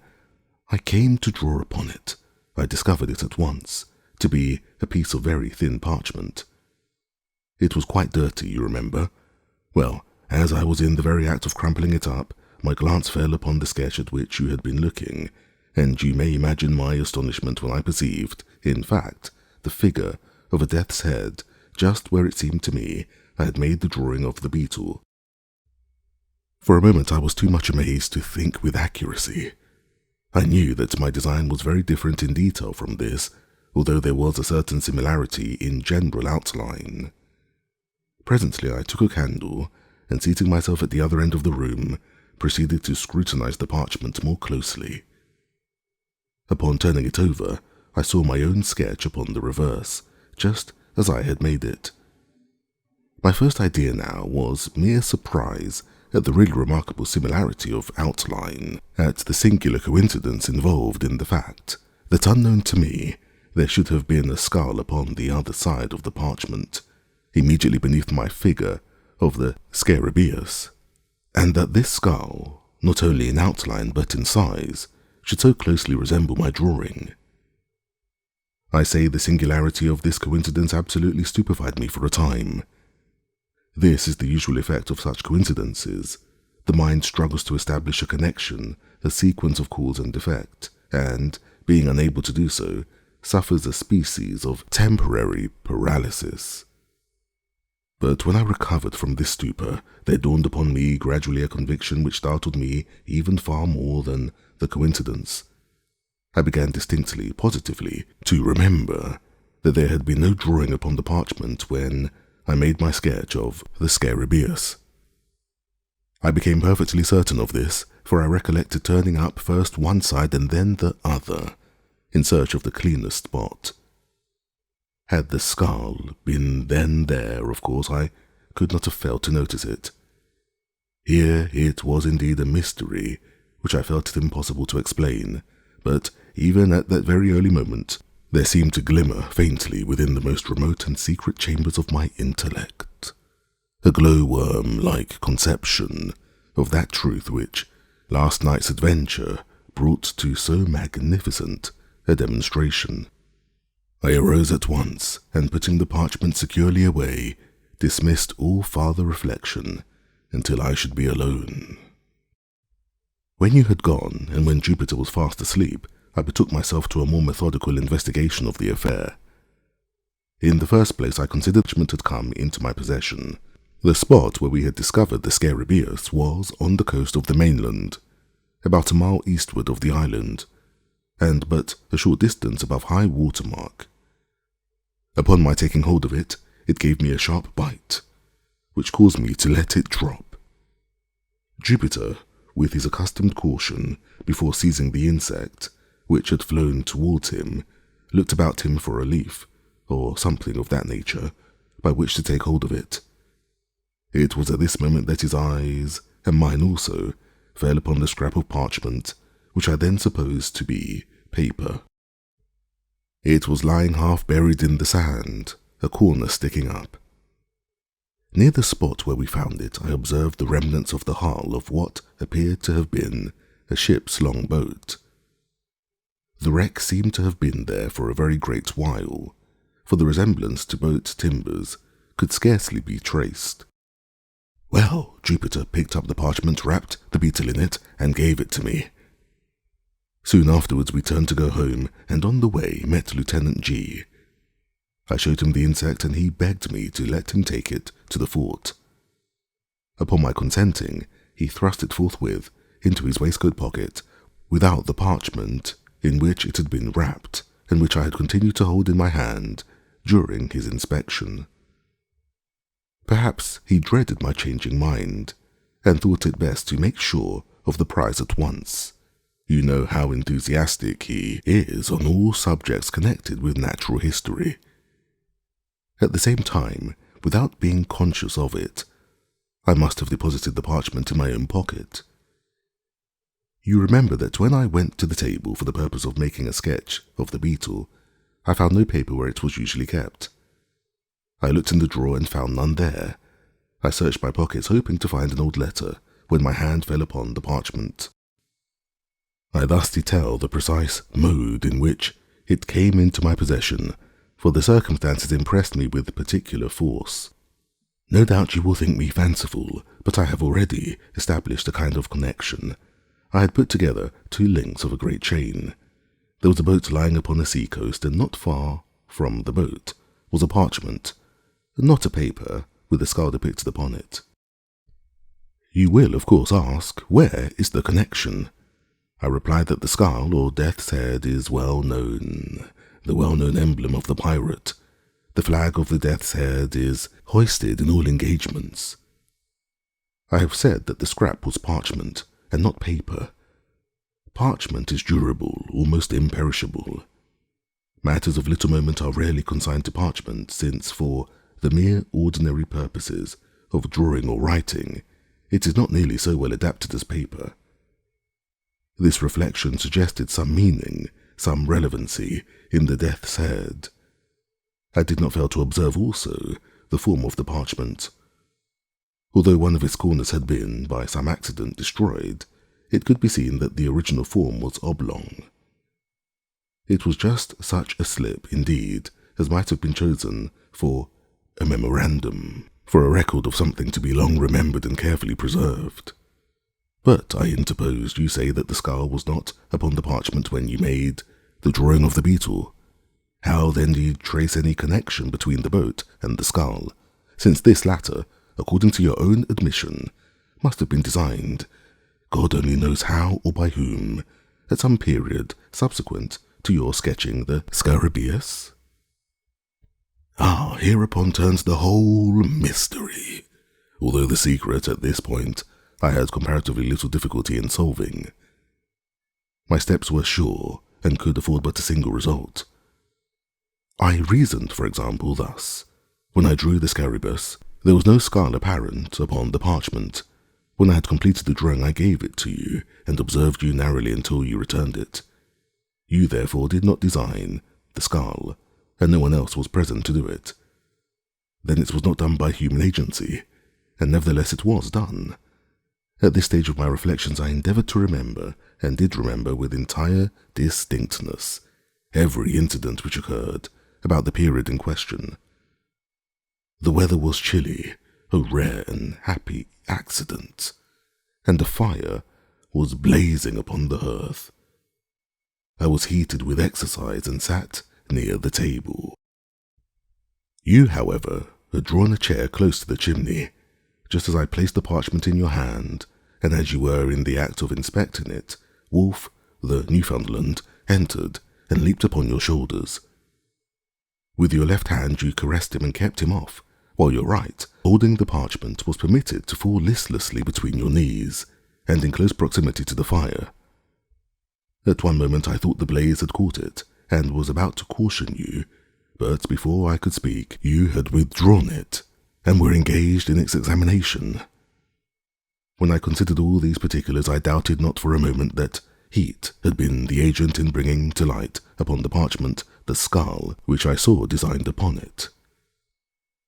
[SPEAKER 1] I came to draw upon it, I discovered it at once to be a piece of very thin parchment. It was quite dirty, you remember. Well, as I was in the very act of crumpling it up, my glance fell upon the sketch at which you had been looking, and you may imagine my astonishment when I perceived, in fact, the figure of a death's head just where it seemed to me I had made the drawing of the beetle. For a moment I was too much amazed to think with accuracy. I knew that my design was very different in detail from this, although there was a certain similarity in general outline. Presently I took a candle, and seating myself at the other end of the room, proceeded to scrutinize the parchment more closely. Upon turning it over, I saw my own sketch upon the reverse, just as I had made it. My first idea now was mere surprise at the really remarkable similarity of outline, at the singular coincidence involved in the fact that, unknown to me, there should have been a skull upon the other side of the parchment, immediately beneath my figure of the scarab-like, and that this skull, not only in outline but in size, should so closely resemble my drawing. I say the singularity of this coincidence absolutely stupefied me for a time. This is the usual effect of such coincidences. The mind struggles to establish a connection, a sequence of cause and effect, and, being unable to do so, suffers a species of temporary paralysis. But when I recovered from this stupor, there dawned upon me gradually a conviction which startled me even far more than the coincidence. I began distinctly, positively, to remember that there had been no drawing upon the parchment when I made my sketch of the scarab-like. I became perfectly certain of this, for I recollected turning up first one side and then the other, in search of the cleanest spot. Had the skull been then there, of course I could not have failed to notice it. Here it was indeed a mystery, which I felt it impossible to explain, but even at that very early moment, there seemed to glimmer faintly within the most remote and secret chambers of my intellect a glowworm-like conception of that truth which last night's adventure brought to so magnificent a demonstration. I arose at once, and putting the parchment securely away, dismissed all farther reflection until I should be alone. When you had gone, and when Jupiter was fast asleep, I betook myself to a more methodical investigation of the affair. In the first place, I considered judgment had come into my possession. The spot where we had discovered the scarab-like was on the coast of the mainland, about a mile eastward of the island, and but a short distance above high water mark. Upon my taking hold of it, it gave me a sharp bite, which caused me to let it drop. Jupiter, with his accustomed caution, before seizing the insect, which had flown towards him, looked about him for a leaf, or something of that nature, by which to take hold of it. It was at this moment that his eyes, and mine also, fell upon the scrap of parchment, which I then supposed to be paper. It was lying half buried in the sand, a corner sticking up. Near the spot where we found it, I observed the remnants of the hull of what appeared to have been a ship's long boat. The wreck seemed to have been there for a very great while, for the resemblance to boat timbers could scarcely be traced. Well, Jupiter picked up the parchment, wrapped the beetle in it, and gave it to me. Soon afterwards we turned to go home, and on the way met Lieutenant G. I showed him the insect, and he begged me to let him take it to the fort. Upon my consenting, he thrust it forthwith into his waistcoat pocket, without the parchment in which it had been wrapped, and which I had continued to hold in my hand during his inspection. Perhaps he dreaded my changing mind, and thought it best to make sure of the prize at once, You know how enthusiastic he is on all subjects connected with natural history. At the same time, without being conscious of it, I must have deposited the parchment in my own pocket. You remember that when I went to the table for the purpose of making a sketch of the beetle, I found no paper where it was usually kept. I looked in the drawer and found none there. I searched my pockets hoping to find an old letter when my hand fell upon the parchment. I thus detail the precise mode in which it came into my possession, for the circumstances impressed me with particular force. No doubt you will think me fanciful, but I have already established a kind of connection. I had put together two links of a great chain. There was a boat lying upon a sea coast, and not far from the boat was a parchment, not a paper, with a skull depicted upon it. You will, of course, ask, where is the connection? I replied that the skull, or death's head, is the well-known emblem of the pirate. The flag of the death's head is hoisted in all engagements. I have said that the scrap was parchment, and not paper. Parchment is durable, almost imperishable. Matters of little moment are rarely consigned to parchment, since for the mere ordinary purposes of drawing or writing, it is not nearly so well adapted as paper. This reflection suggested some meaning, some relevancy in the death's head. I did not fail to observe also the form of the parchment. Although one of its corners had been, by some accident, destroyed, it could be seen that the original form was oblong. It was just such a slip, indeed, as might have been chosen for a memorandum, for a record of something to be long remembered and carefully preserved. But, I interposed, you say that the skull was not upon the parchment when you made the drawing of the beetle. How then do you trace any connection between the boat and the skull, since this latter, according to your own admission, must have been designed, God only knows how or by whom, at some period subsequent to your sketching the scarab-like? Hereupon turns the whole mystery, although the secret at this point I had comparatively little difficulty in solving. My steps were sure and could afford but a single result. I reasoned, for example, thus. When I drew the scarabus, there was no skull apparent upon the parchment. When I had completed the drawing, I gave it to you and observed you narrowly until you returned it. You, therefore, did not design the skull, and no one else was present to do it. Then it was not done by human agency, and nevertheless it was done. At this stage of my reflections I endeavoured to remember, and did remember with entire distinctness, every incident which occurred about the period in question. The weather was chilly, a rare and happy accident, and the fire was blazing upon the hearth. I was heated with exercise and sat near the table. You, however, had drawn a chair close to the chimney, just as I placed the parchment in your hand, and as you were in the act of inspecting it, Wolf, the Newfoundland, entered and leaped upon your shoulders. With your left hand you caressed him and kept him off, while your right, holding the parchment, was permitted to fall listlessly between your knees, and in close proximity to the fire. At one moment I thought the blaze had caught it, and was about to caution you, but before I could speak you had withdrawn it, and were engaged in its examination. When I considered all these particulars, I doubted not for a moment that heat had been the agent in bringing to light upon the parchment the skull which I saw designed upon it.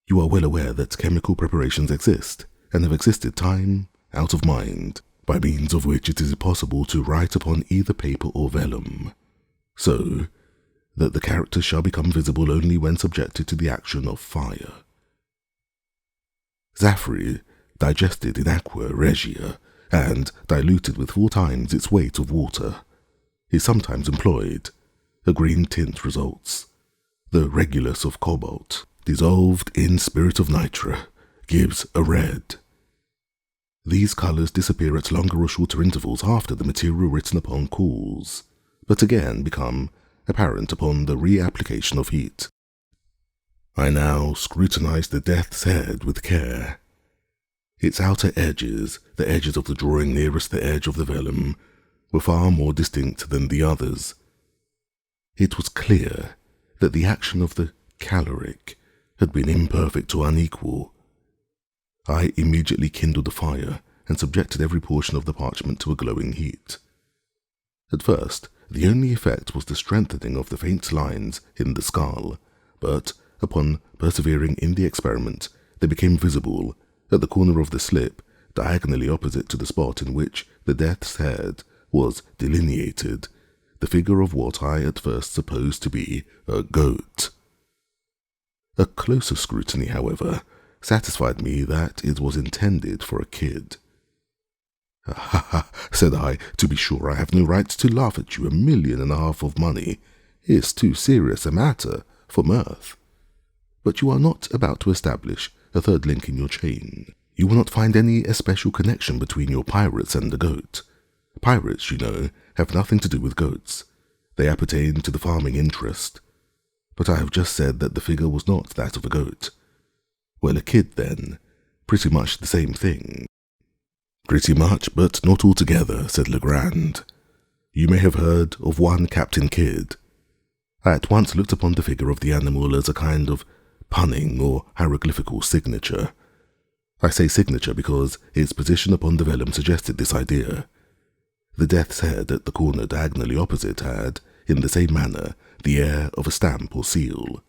[SPEAKER 1] You are well aware that chemical preparations exist, and have existed time out of mind, by means of which it is possible to write upon either paper or vellum, so that the characters shall become visible only when subjected to the action of fire. Zaffre, digested in aqua regia, and diluted with 4 times its weight of water, is sometimes employed. A green tint results. The regulus of cobalt, dissolved in spirit of nitre, gives a red. These colours disappear at longer or shorter intervals after the material written upon cools, but again become apparent upon the reapplication of heat. I now scrutinized the death's head with care. Its outer edges, the edges of the drawing nearest the edge of the vellum, were far more distinct than the others. It was clear that the action of the caloric had been imperfect or unequal. I immediately kindled a fire and subjected every portion of the parchment to a glowing heat. At first, the only effect was the strengthening of the faint lines in the skull, but upon persevering in the experiment, they became visible at the corner of the slip, diagonally opposite to the spot in which the death's head was delineated, the figure of what I at first supposed to be a goat. A closer scrutiny, however, satisfied me that it was intended for a kid. "Ha ha," said I, "to be sure I have no right to laugh at you. $1.5 million of money is too serious a matter for mirth. But you are not about to establish a third link in your chain. You will not find any especial connection between your pirates and the goat. Pirates, you know, have nothing to do with goats. They appertain to the farming interest. But I have just said that the figure was not that of a goat. Well, a kid, then. Pretty much the same thing." "Pretty much, but not altogether," said Legrand. "You may have heard of one Captain Kidd." I at once looked upon the figure of the animal as a kind of punning or hieroglyphical signature. I say signature because its position upon the vellum suggested this idea. The death's head at the corner diagonally opposite had, in the same manner, the air of a stamp or seal,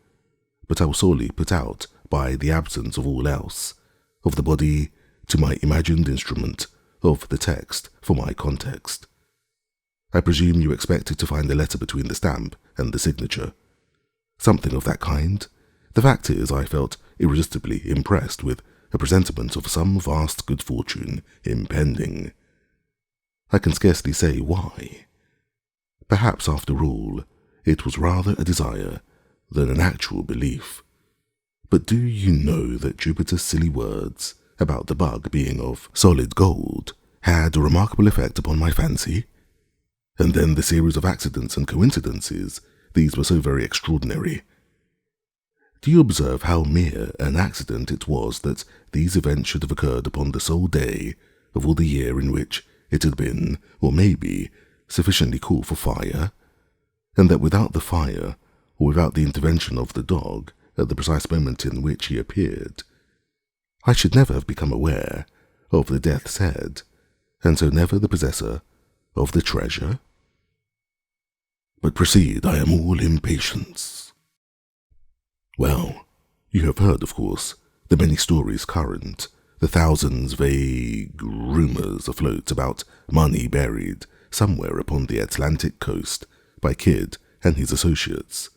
[SPEAKER 1] but I was sorely put out by the absence of all else, of the body to my imagined instrument, of the text for my context. I presume you expected to find a letter between the stamp and the signature. Something of that kind. The fact is, I felt irresistibly impressed with a presentiment of some vast good fortune impending. I can scarcely say why. Perhaps, after all, it was rather a desire than an actual belief. But do you know that Jupiter's silly words about the bug being of solid gold had a remarkable effect upon my fancy? And then the series of accidents and coincidences, these were so very extraordinary. Do you observe how mere an accident it was that these events should have occurred upon the sole day of all the year in which it had been, or maybe, sufficiently cool for fire, and that without the fire, or without the intervention of the dog at the precise moment in which he appeared, I should never have become aware of the death's head, and so never the possessor of the treasure? But proceed, I am all impatience. Well, you have heard, of course, the many stories current, the thousands vague rumours afloat about money buried somewhere upon the Atlantic coast by Kidd and his associates.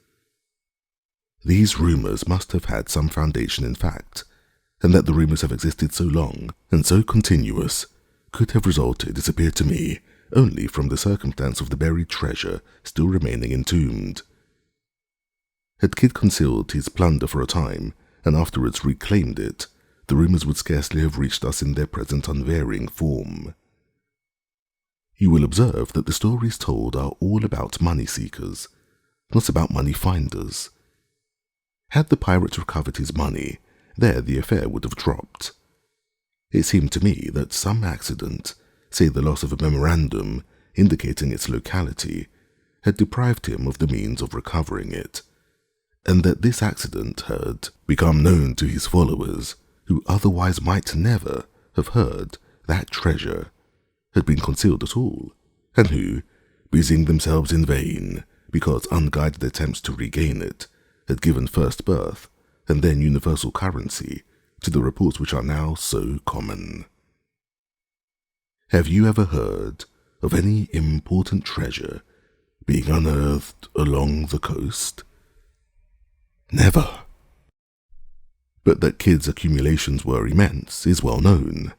[SPEAKER 1] These rumours must have had some foundation in fact, and that the rumours have existed so long and so continuous could have resulted, it appeared to me, only from the circumstance of the buried treasure still remaining entombed. Had Kidd concealed his plunder for a time, and afterwards reclaimed it, the rumours would scarcely have reached us in their present unvarying form. You will observe that the stories told are all about money-seekers, not about money-finders. Had the pirate recovered his money, there the affair would have dropped. It seemed to me that some accident, say the loss of a memorandum indicating its locality, had deprived him of the means of recovering it, and that this accident had become known to his followers, who otherwise might never have heard that treasure had been concealed at all, and who, busying themselves in vain, because unguided attempts to regain it had given first birth and then universal currency to the reports which are now so common. Have you ever heard of any important treasure being unearthed along the coast? Never. But that Kidd's accumulations were immense is well known.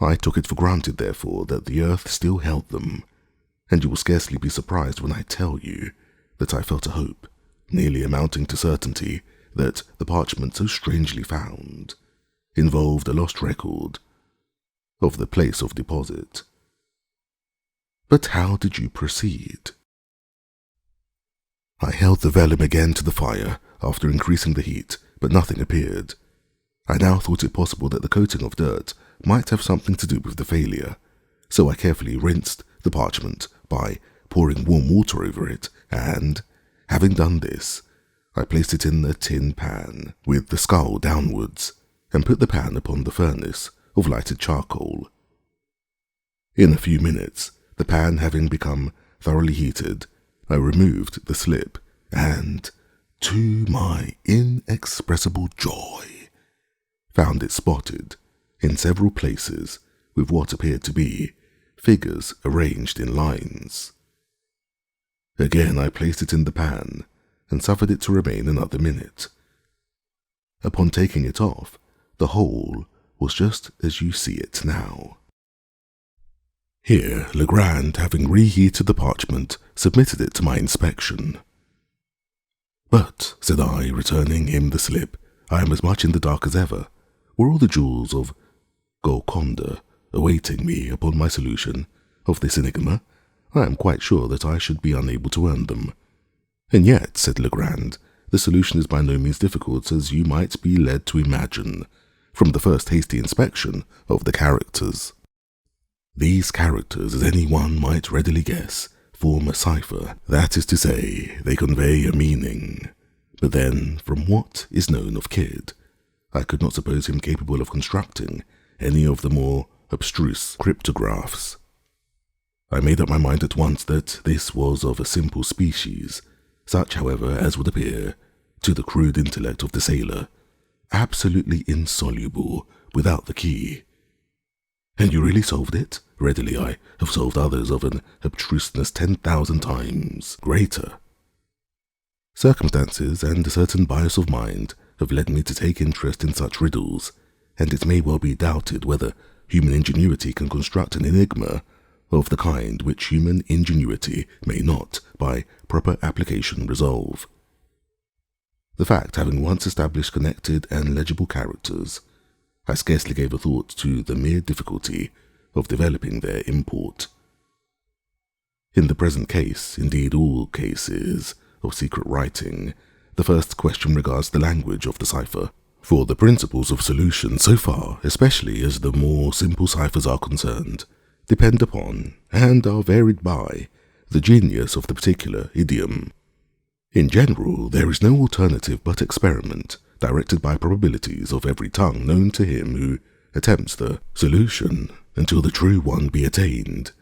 [SPEAKER 1] I took it for granted, therefore, that the earth still held them, and you will scarcely be surprised when I tell you that I felt a hope, nearly amounting to certainty, that the parchment so strangely found involved a lost record of the place of deposit. But how did you proceed? I held the vellum again to the fire after increasing the heat, but nothing appeared. I now thought it possible that the coating of dirt might have something to do with the failure, so I carefully rinsed the parchment by pouring warm water over it, and, having done this, I placed it in a tin pan with the skull downwards and put the pan upon the furnace of lighted charcoal. In a few minutes, the pan having become thoroughly heated, I removed the slip and, to my inexpressible joy, found it spotted in several places with what appeared to be figures arranged in lines. Again I placed it in the pan and suffered it to remain another minute. Upon taking it off, the whole was just as you see it now. Here Legrand, having reheated the parchment, submitted it to my inspection. "But," said I, returning him the slip, "I am as much in the dark as ever. Were all the jewels of Golconda awaiting me upon my solution of this enigma, I am quite sure that I should be unable to earn them. And yet," said Legrand, "the solution is by no means difficult, as you might be led to imagine, from the first hasty inspection of the characters. These characters, as any one might readily guess, form a cipher. That is to say, they convey a meaning. But then, from what is known of Kidd, I could not suppose him capable of constructing any of the more abstruse cryptographs. I made up my mind at once that this was of a simple species, such, however, as would appear, to the crude intellect of the sailor, absolutely insoluble without the key." "And you really solved it?" "Readily. I have solved others of an abstruseness 10,000 times greater. Circumstances and a certain bias of mind have led me to take interest in such riddles, and it may well be doubted whether human ingenuity can construct an enigma of the kind which human ingenuity may not, by proper application, resolve. The fact having once established connected and legible characters, I scarcely gave a thought to the mere difficulty of developing their import. In the present case, indeed all cases of secret writing, the first question regards the language of the cipher, for the principles of solution, so far, especially as the more simple ciphers are concerned, depend upon, and are varied by, the genius of the particular idiom. In general, there is no alternative but experiment, directed by probabilities of every tongue known to him who attempts the solution, until the true one be attained.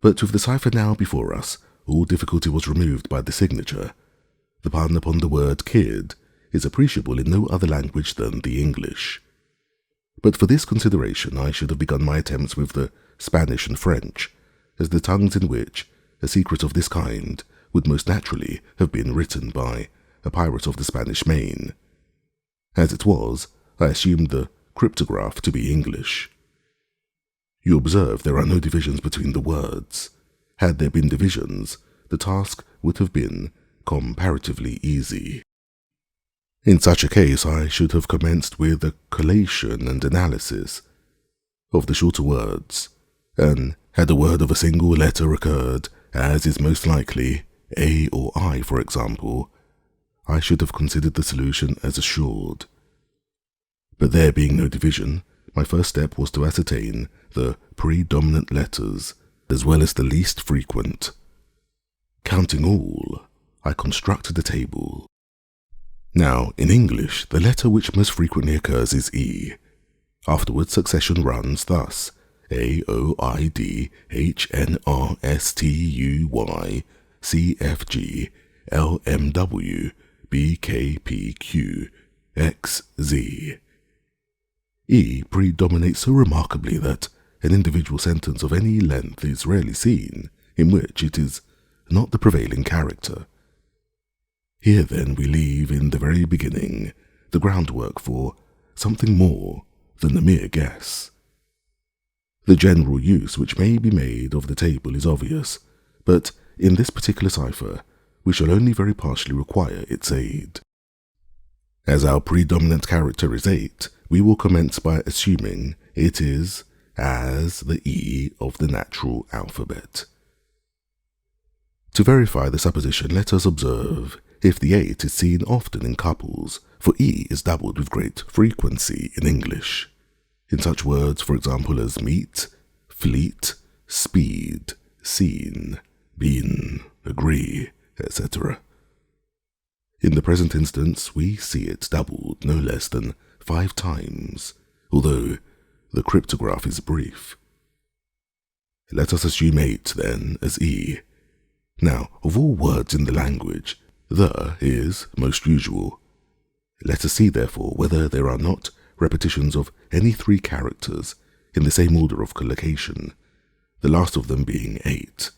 [SPEAKER 1] But with the cipher now before us, all difficulty was removed by the signature. The pun upon the word Kidd is appreciable in no other language than the English. But for this consideration I should have begun my attempts with the Spanish and French, as the tongues in which a secret of this kind would most naturally have been written by a pirate of the Spanish Main. As it was, I assumed the cryptograph to be English. You observe there are no divisions between the words. Had there been divisions, the task would have been comparatively easy. In such a case, I should have commenced with a collation and analysis of the shorter words, and had a word of a single letter occurred, as is most likely, A or I, for example, I should have considered the solution as assured. But there being no division, my first step was to ascertain the predominant letters, as well as the least frequent. Counting all, I constructed a table. Now, in English, the letter which most frequently occurs is E. Afterwards, succession runs thus: A, O, I, D, H, N, R, S, T, U, Y, C, F, G, L, M, W, B, K, P, Q, X, Z. E predominates so remarkably that an individual sentence of any length is rarely seen in which it is not the prevailing character. Here then we leave in the very beginning the groundwork for something more than a mere guess. The general use which may be made of the table is obvious, but in this particular cipher we shall only very partially require its aid. As our predominant character is 8, we will commence by assuming it is as the E of the natural alphabet. To verify the supposition, let us observe if the 8 is seen often in couples, for E is doubled with great frequency in English. In such words, for example, as meet, fleet, speed, seen, been, agree, etc. In the present instance, we see it doubled no less than 5 times, although the cryptograph is brief. Let us assume 8, then, as E. Now, of all words in the language, the is most usual. Let us see, therefore, whether there are not repetitions of any 3 characters in the same order of collocation, the last of them being 8.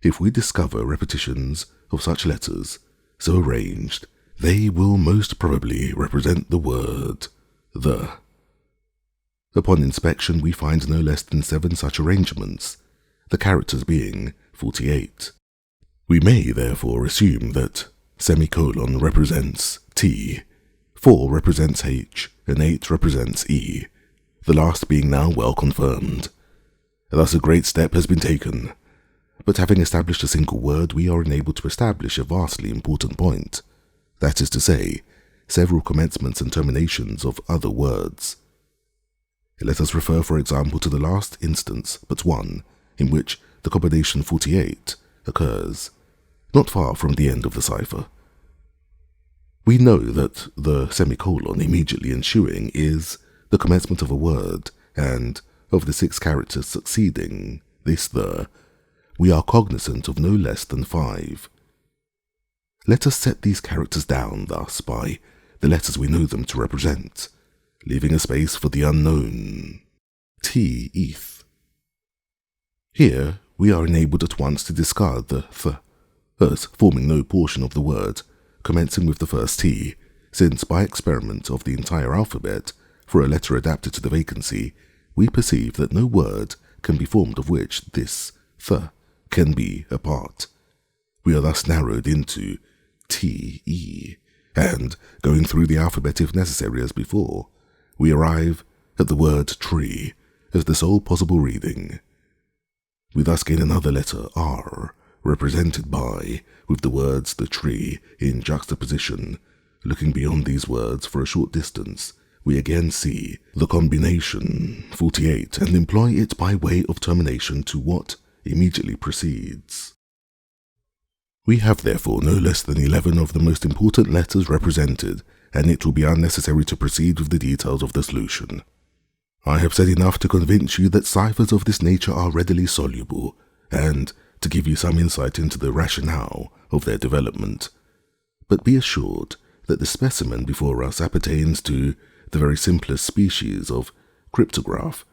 [SPEAKER 1] If we discover repetitions of such letters, so arranged, they will most probably represent the word the. Upon inspection, we find no less than 7 such arrangements, the characters being 48. We may therefore assume that semicolon represents T, 4 represents H, and 8 represents E, the last being now well confirmed. Thus a great step has been taken, but having established a single word, we are enabled to establish a vastly important point, that is to say, several commencements and terminations of other words. Let us refer, for example, to the last instance but one, in which the combination 48 occurs, not far from the end of the cipher. We know that the semicolon immediately ensuing is the commencement of a word, and of the 6 characters succeeding this the, we are cognizant of no less than 5. Let us set these characters down thus by the letters we know them to represent, leaving a space for the unknown, T, eth. Here we are enabled at once to discard the th, as forming no portion of the word, commencing with the first T, since by experiment of the entire alphabet, for a letter adapted to the vacancy, we perceive that no word can be formed of which this th can be a part. We are thus narrowed into T, E, and, going through the alphabet if necessary as before, we arrive at the word tree as the sole possible reading. We thus gain another letter R, represented by, with the words the tree in juxtaposition. Looking beyond these words for a short distance, we again see the combination 48 and employ it by way of termination to what immediately precedes. We have therefore no less than 11 of the most important letters represented, and it will be unnecessary to proceed with the details of the solution. I have said enough to convince you that ciphers of this nature are readily soluble, and to give you some insight into the rationale of their development. But be assured that the specimen before us appertains to the very simplest species of cryptograph.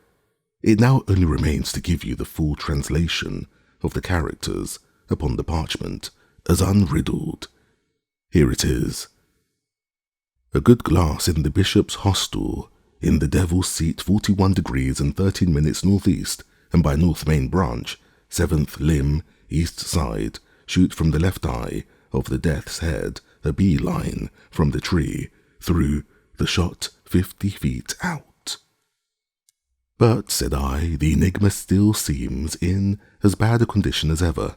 [SPEAKER 1] It now only remains to give you the full translation of the characters upon the parchment as unriddled. Here it is. A good glass in the bishop's hostel, in the devil's seat 41 degrees and 13 minutes northeast, and by north main branch, 7th limb, east side, shoot from the left eye of the death's head, a bee line from the tree, through the shot 50 feet out. But, said I, the enigma still seems in as bad a condition as ever.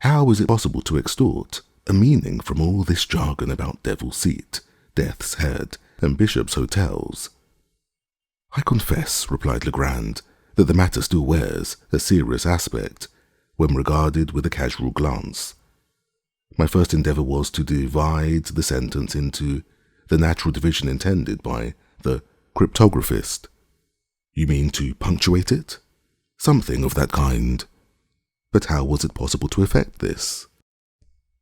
[SPEAKER 1] How is it possible to extort a meaning from all this jargon about devil's seat, death's head, and bishop's hotels? I confess, replied Legrand, that the matter still wears a serious aspect when regarded with a casual glance. My first endeavour was to divide the sentence into the natural division intended by the cryptographist. You mean to punctuate it? Something of that kind. But how was it possible to effect this?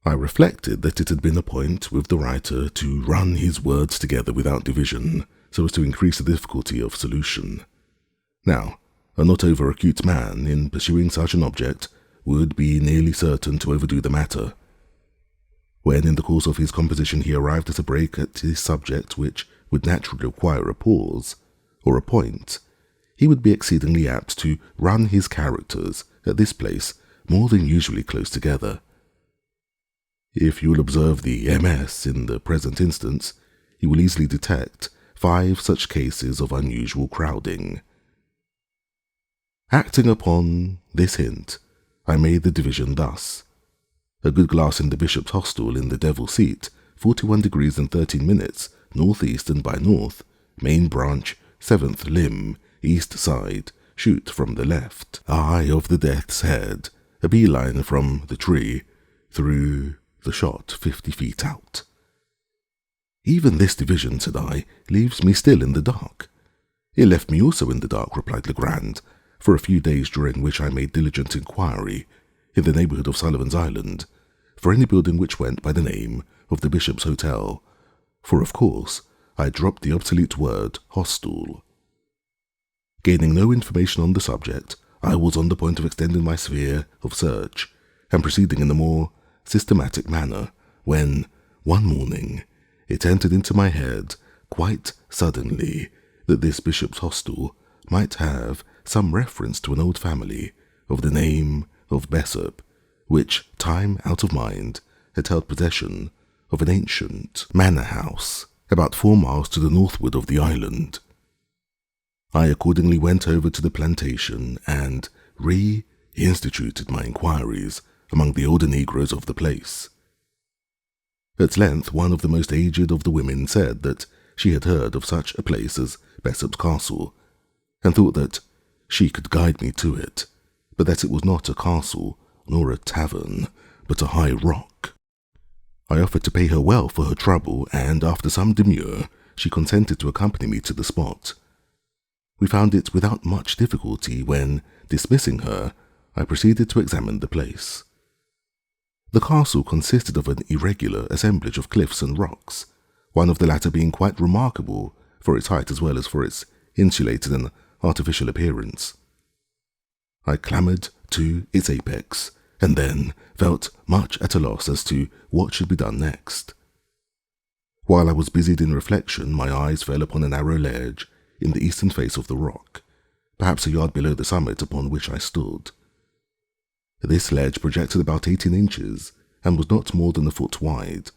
[SPEAKER 1] I reflected that it had been a point with the writer to run his words together without division, so as to increase the difficulty of solution. Now, a not over-acute man, in pursuing such an object, would be nearly certain to overdo the matter. When in the course of his composition he arrived at a break at his subject which would naturally require a pause, or a point, he would be exceedingly apt to run his characters at this place more than usually close together. If you will observe the MS in the present instance, you will easily detect 5 such cases of unusual crowding. Acting upon this hint, I made the division thus. A good glass in the bishop's hostel in the devil's seat, 41 degrees and 13 minutes, northeast and by north, main branch, 7th limb, east side, shoot from the left eye of the death's head, a beeline from the tree through the shot 50 feet out. Even this division, said I, leaves me still in the dark. It left me also in the dark, replied Legrand, for a few days during which I made diligent inquiry in the neighbourhood of Sullivan's Island for any building which went by the name of the Bishop's Hotel, for of course I dropped the obsolete word hostel. Gaining no information on the subject, I was on the point of extending my sphere of search and proceeding in a more systematic manner when, one morning, it entered into my head quite suddenly that this bishop's hostel might have some reference to an old family of the name of Bessop, which, time out of mind, had held possession of an ancient manor house about 4 miles to the northward of the island. I accordingly went over to the plantation and re-instituted my inquiries among the older negroes of the place. At length, one of the most aged of the women said that she had heard of such a place as Bessop's Castle, and thought that she could guide me to it, but that it was not a castle nor a tavern, but a high rock. I offered to pay her well for her trouble, and after some demur, she consented to accompany me to the spot. We found it without much difficulty when, dismissing her, I proceeded to examine the place. The castle consisted of an irregular assemblage of cliffs and rocks, one of the latter being quite remarkable for its height as well as for its insulated and artificial appearance. I clambered to its apex, and then felt much at a loss as to what should be done next. While I was busied in reflection, my eyes fell upon a narrow ledge in the eastern face of the rock, perhaps a yard below the summit upon which I stood. This ledge projected about 18 inches and was not more than a foot wide,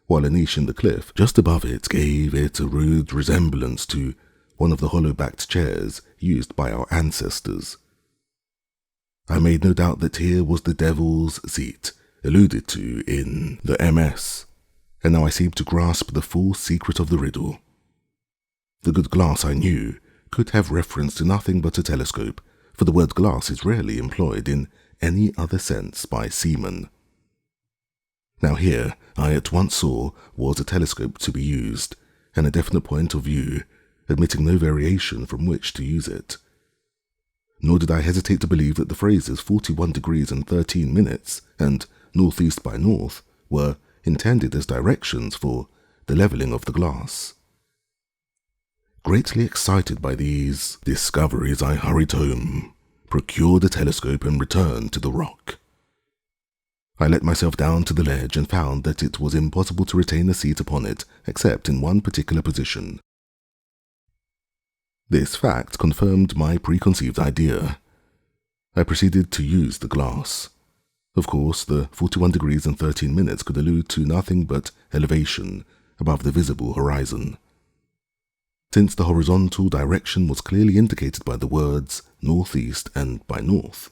[SPEAKER 1] while a niche in the cliff just above it gave it a rude resemblance to one of the hollow-backed chairs used by our ancestors. I made no doubt that here was the devil's seat alluded to in the MS, and now I seemed to grasp the full secret of the riddle. The good glass, I knew, could have reference to nothing but a telescope, for the word glass is rarely employed in any other sense by seamen. Now here, I at once saw, was a telescope to be used, and a definite point of view, admitting no variation from which to use it. Nor did I hesitate to believe that the phrases 41 degrees and 13 minutes and northeast by north were intended as directions for the levelling of the glass. Greatly excited by these discoveries, I hurried home, procured a telescope, and returned to the rock. I let myself down to the ledge and found that it was impossible to retain a seat upon it except in one particular position. This fact confirmed my preconceived idea. I proceeded to use the glass. Of course, the 41 degrees and 13 minutes could allude to nothing but elevation above the visible horizon, since the horizontal direction was clearly indicated by the words northeast and by north.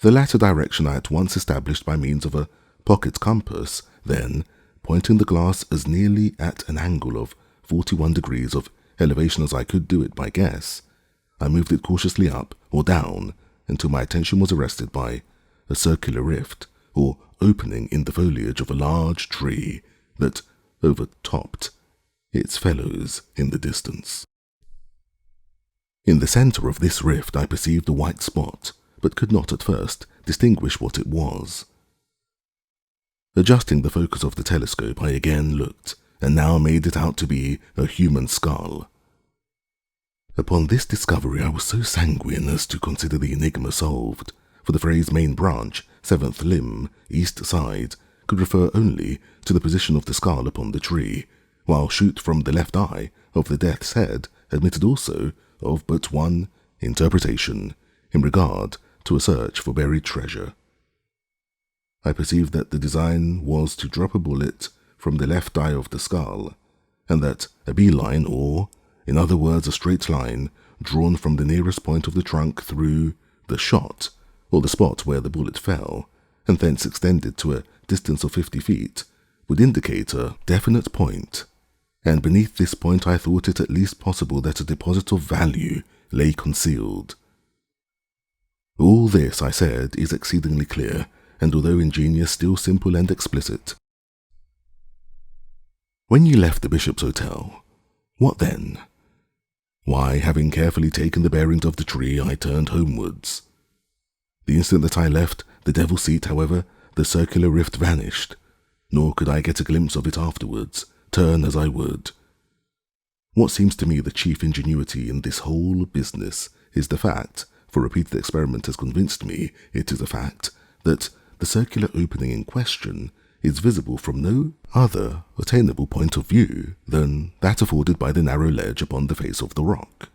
[SPEAKER 1] The latter direction I at once established by means of a pocket compass, then, pointing the glass as nearly at an angle of 41 degrees of elevation as I could do it by guess, I moved it cautiously up or down until my attention was arrested by a circular rift or opening in the foliage of a large tree that overtopped its fellows in the distance. In the centre of this rift I perceived a white spot, but could not at first distinguish what it was. Adjusting the focus of the telescope, I again looked, and now made it out to be a human skull. Upon this discovery I was so sanguine as to consider the enigma solved, for the phrase main branch, seventh limb, east side, could refer only to the position of the skull upon the tree, while shoot from the left eye of the death's head admitted also of but one interpretation in regard to a search for buried treasure. I perceived that the design was to drop a bullet from the left eye of the skull, and that a beeline, or, in other words, a straight line, drawn from the nearest point of the trunk through the shot, or the spot where the bullet fell, and thence extended to a distance of 50 feet, would indicate a definite point, and beneath this point I thought it at least possible that a deposit of value lay concealed. All this, I said, is exceedingly clear, and although ingenious, still simple and explicit. When you left the Bishop's Hotel, what then? Why, having carefully taken the bearings of the tree, I turned homewards. The instant that I left the Devil's Seat, however, the circular rift vanished, nor could I get a glimpse of it afterwards, turn as I would. What seems to me the chief ingenuity in this whole business is the fact, for repeated experiment has convinced me it is a fact, that the circular opening in question is visible from no other attainable point of view than that afforded by the narrow ledge upon the face of the rock.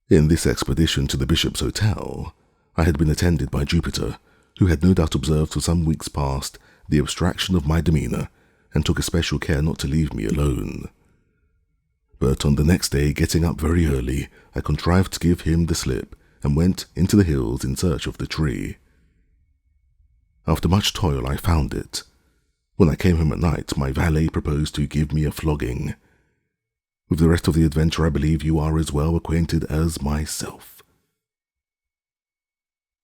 [SPEAKER 1] In this expedition to the Bishop's Hotel, I had been attended by Jupiter, who had no doubt observed for some weeks past the abstraction of my demeanour, and took especial care not to leave me alone. But on the next day, getting up very early, I contrived to give him the slip, and went into the hills in search of the tree. After much toil I found it. When I came home at night, my valet proposed to give me a flogging. With the rest of the adventure I believe you are as well acquainted as myself.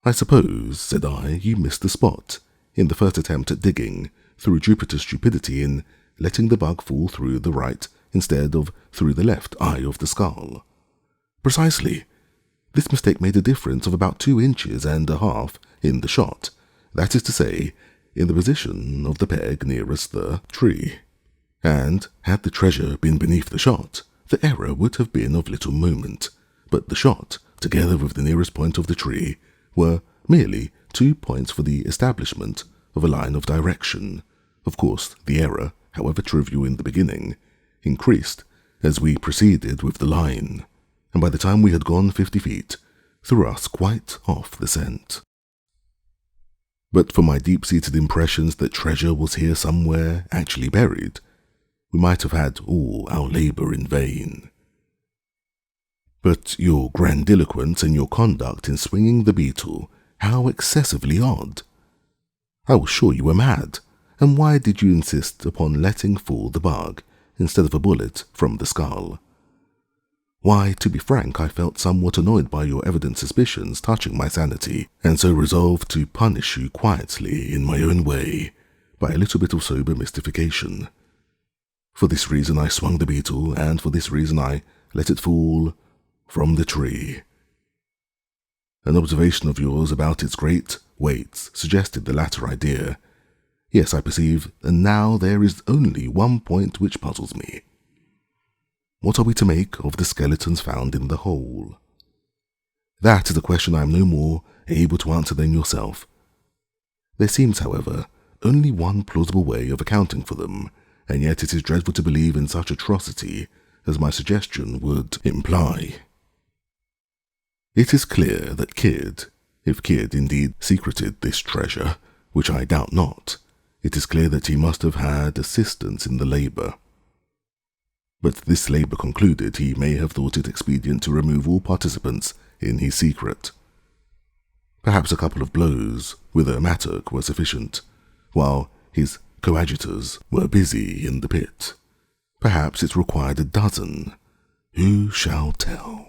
[SPEAKER 1] I suppose, said I, you missed the spot, in the first attempt at digging, through Jupiter's stupidity in letting the bug fall through the right instead of through the left eye of the skull. Precisely. This mistake made a difference of about 2.5 inches in the shot, that is to say, in the position of the peg nearest the tree. And had the treasure been beneath the shot, the error would have been of little moment, but the shot, together with the nearest point of the tree, were merely 2 points for the establishment of a line of direction. Of course, the error, however trivial in the beginning, increased as we proceeded with the line, and by the time we had gone 50 feet, threw us quite off the scent. But for my deep-seated impressions that treasure was here somewhere actually buried, we might have had all our labour in vain. But your grandiloquence and your conduct in swinging the beetle, how excessively odd! I was sure you were mad, and why did you insist upon letting fall the bug instead of a bullet from the skull? Why, to be frank, I felt somewhat annoyed by your evident suspicions touching my sanity, and so resolved to punish you quietly in my own way by a little bit of sober mystification. For this reason I swung the beetle, and for this reason I let it fall from the tree. An observation of yours about its great weights suggested the latter idea. Yes, I perceive, and now there is only one point which puzzles me. What are we to make of the skeletons found in the hole? That is a question I am no more able to answer than yourself. There seems, however, only one plausible way of accounting for them, and yet it is dreadful to believe in such atrocity as my suggestion would imply. It is clear that Kidd, if Kidd indeed secreted this treasure, which I doubt not, it is clear that he must have had assistance in the labour. But this labour concluded, he may have thought it expedient to remove all participants in his secret. Perhaps a couple of blows with a mattock were sufficient, while his coadjutors were busy in the pit. Perhaps it required a dozen. Who shall tell?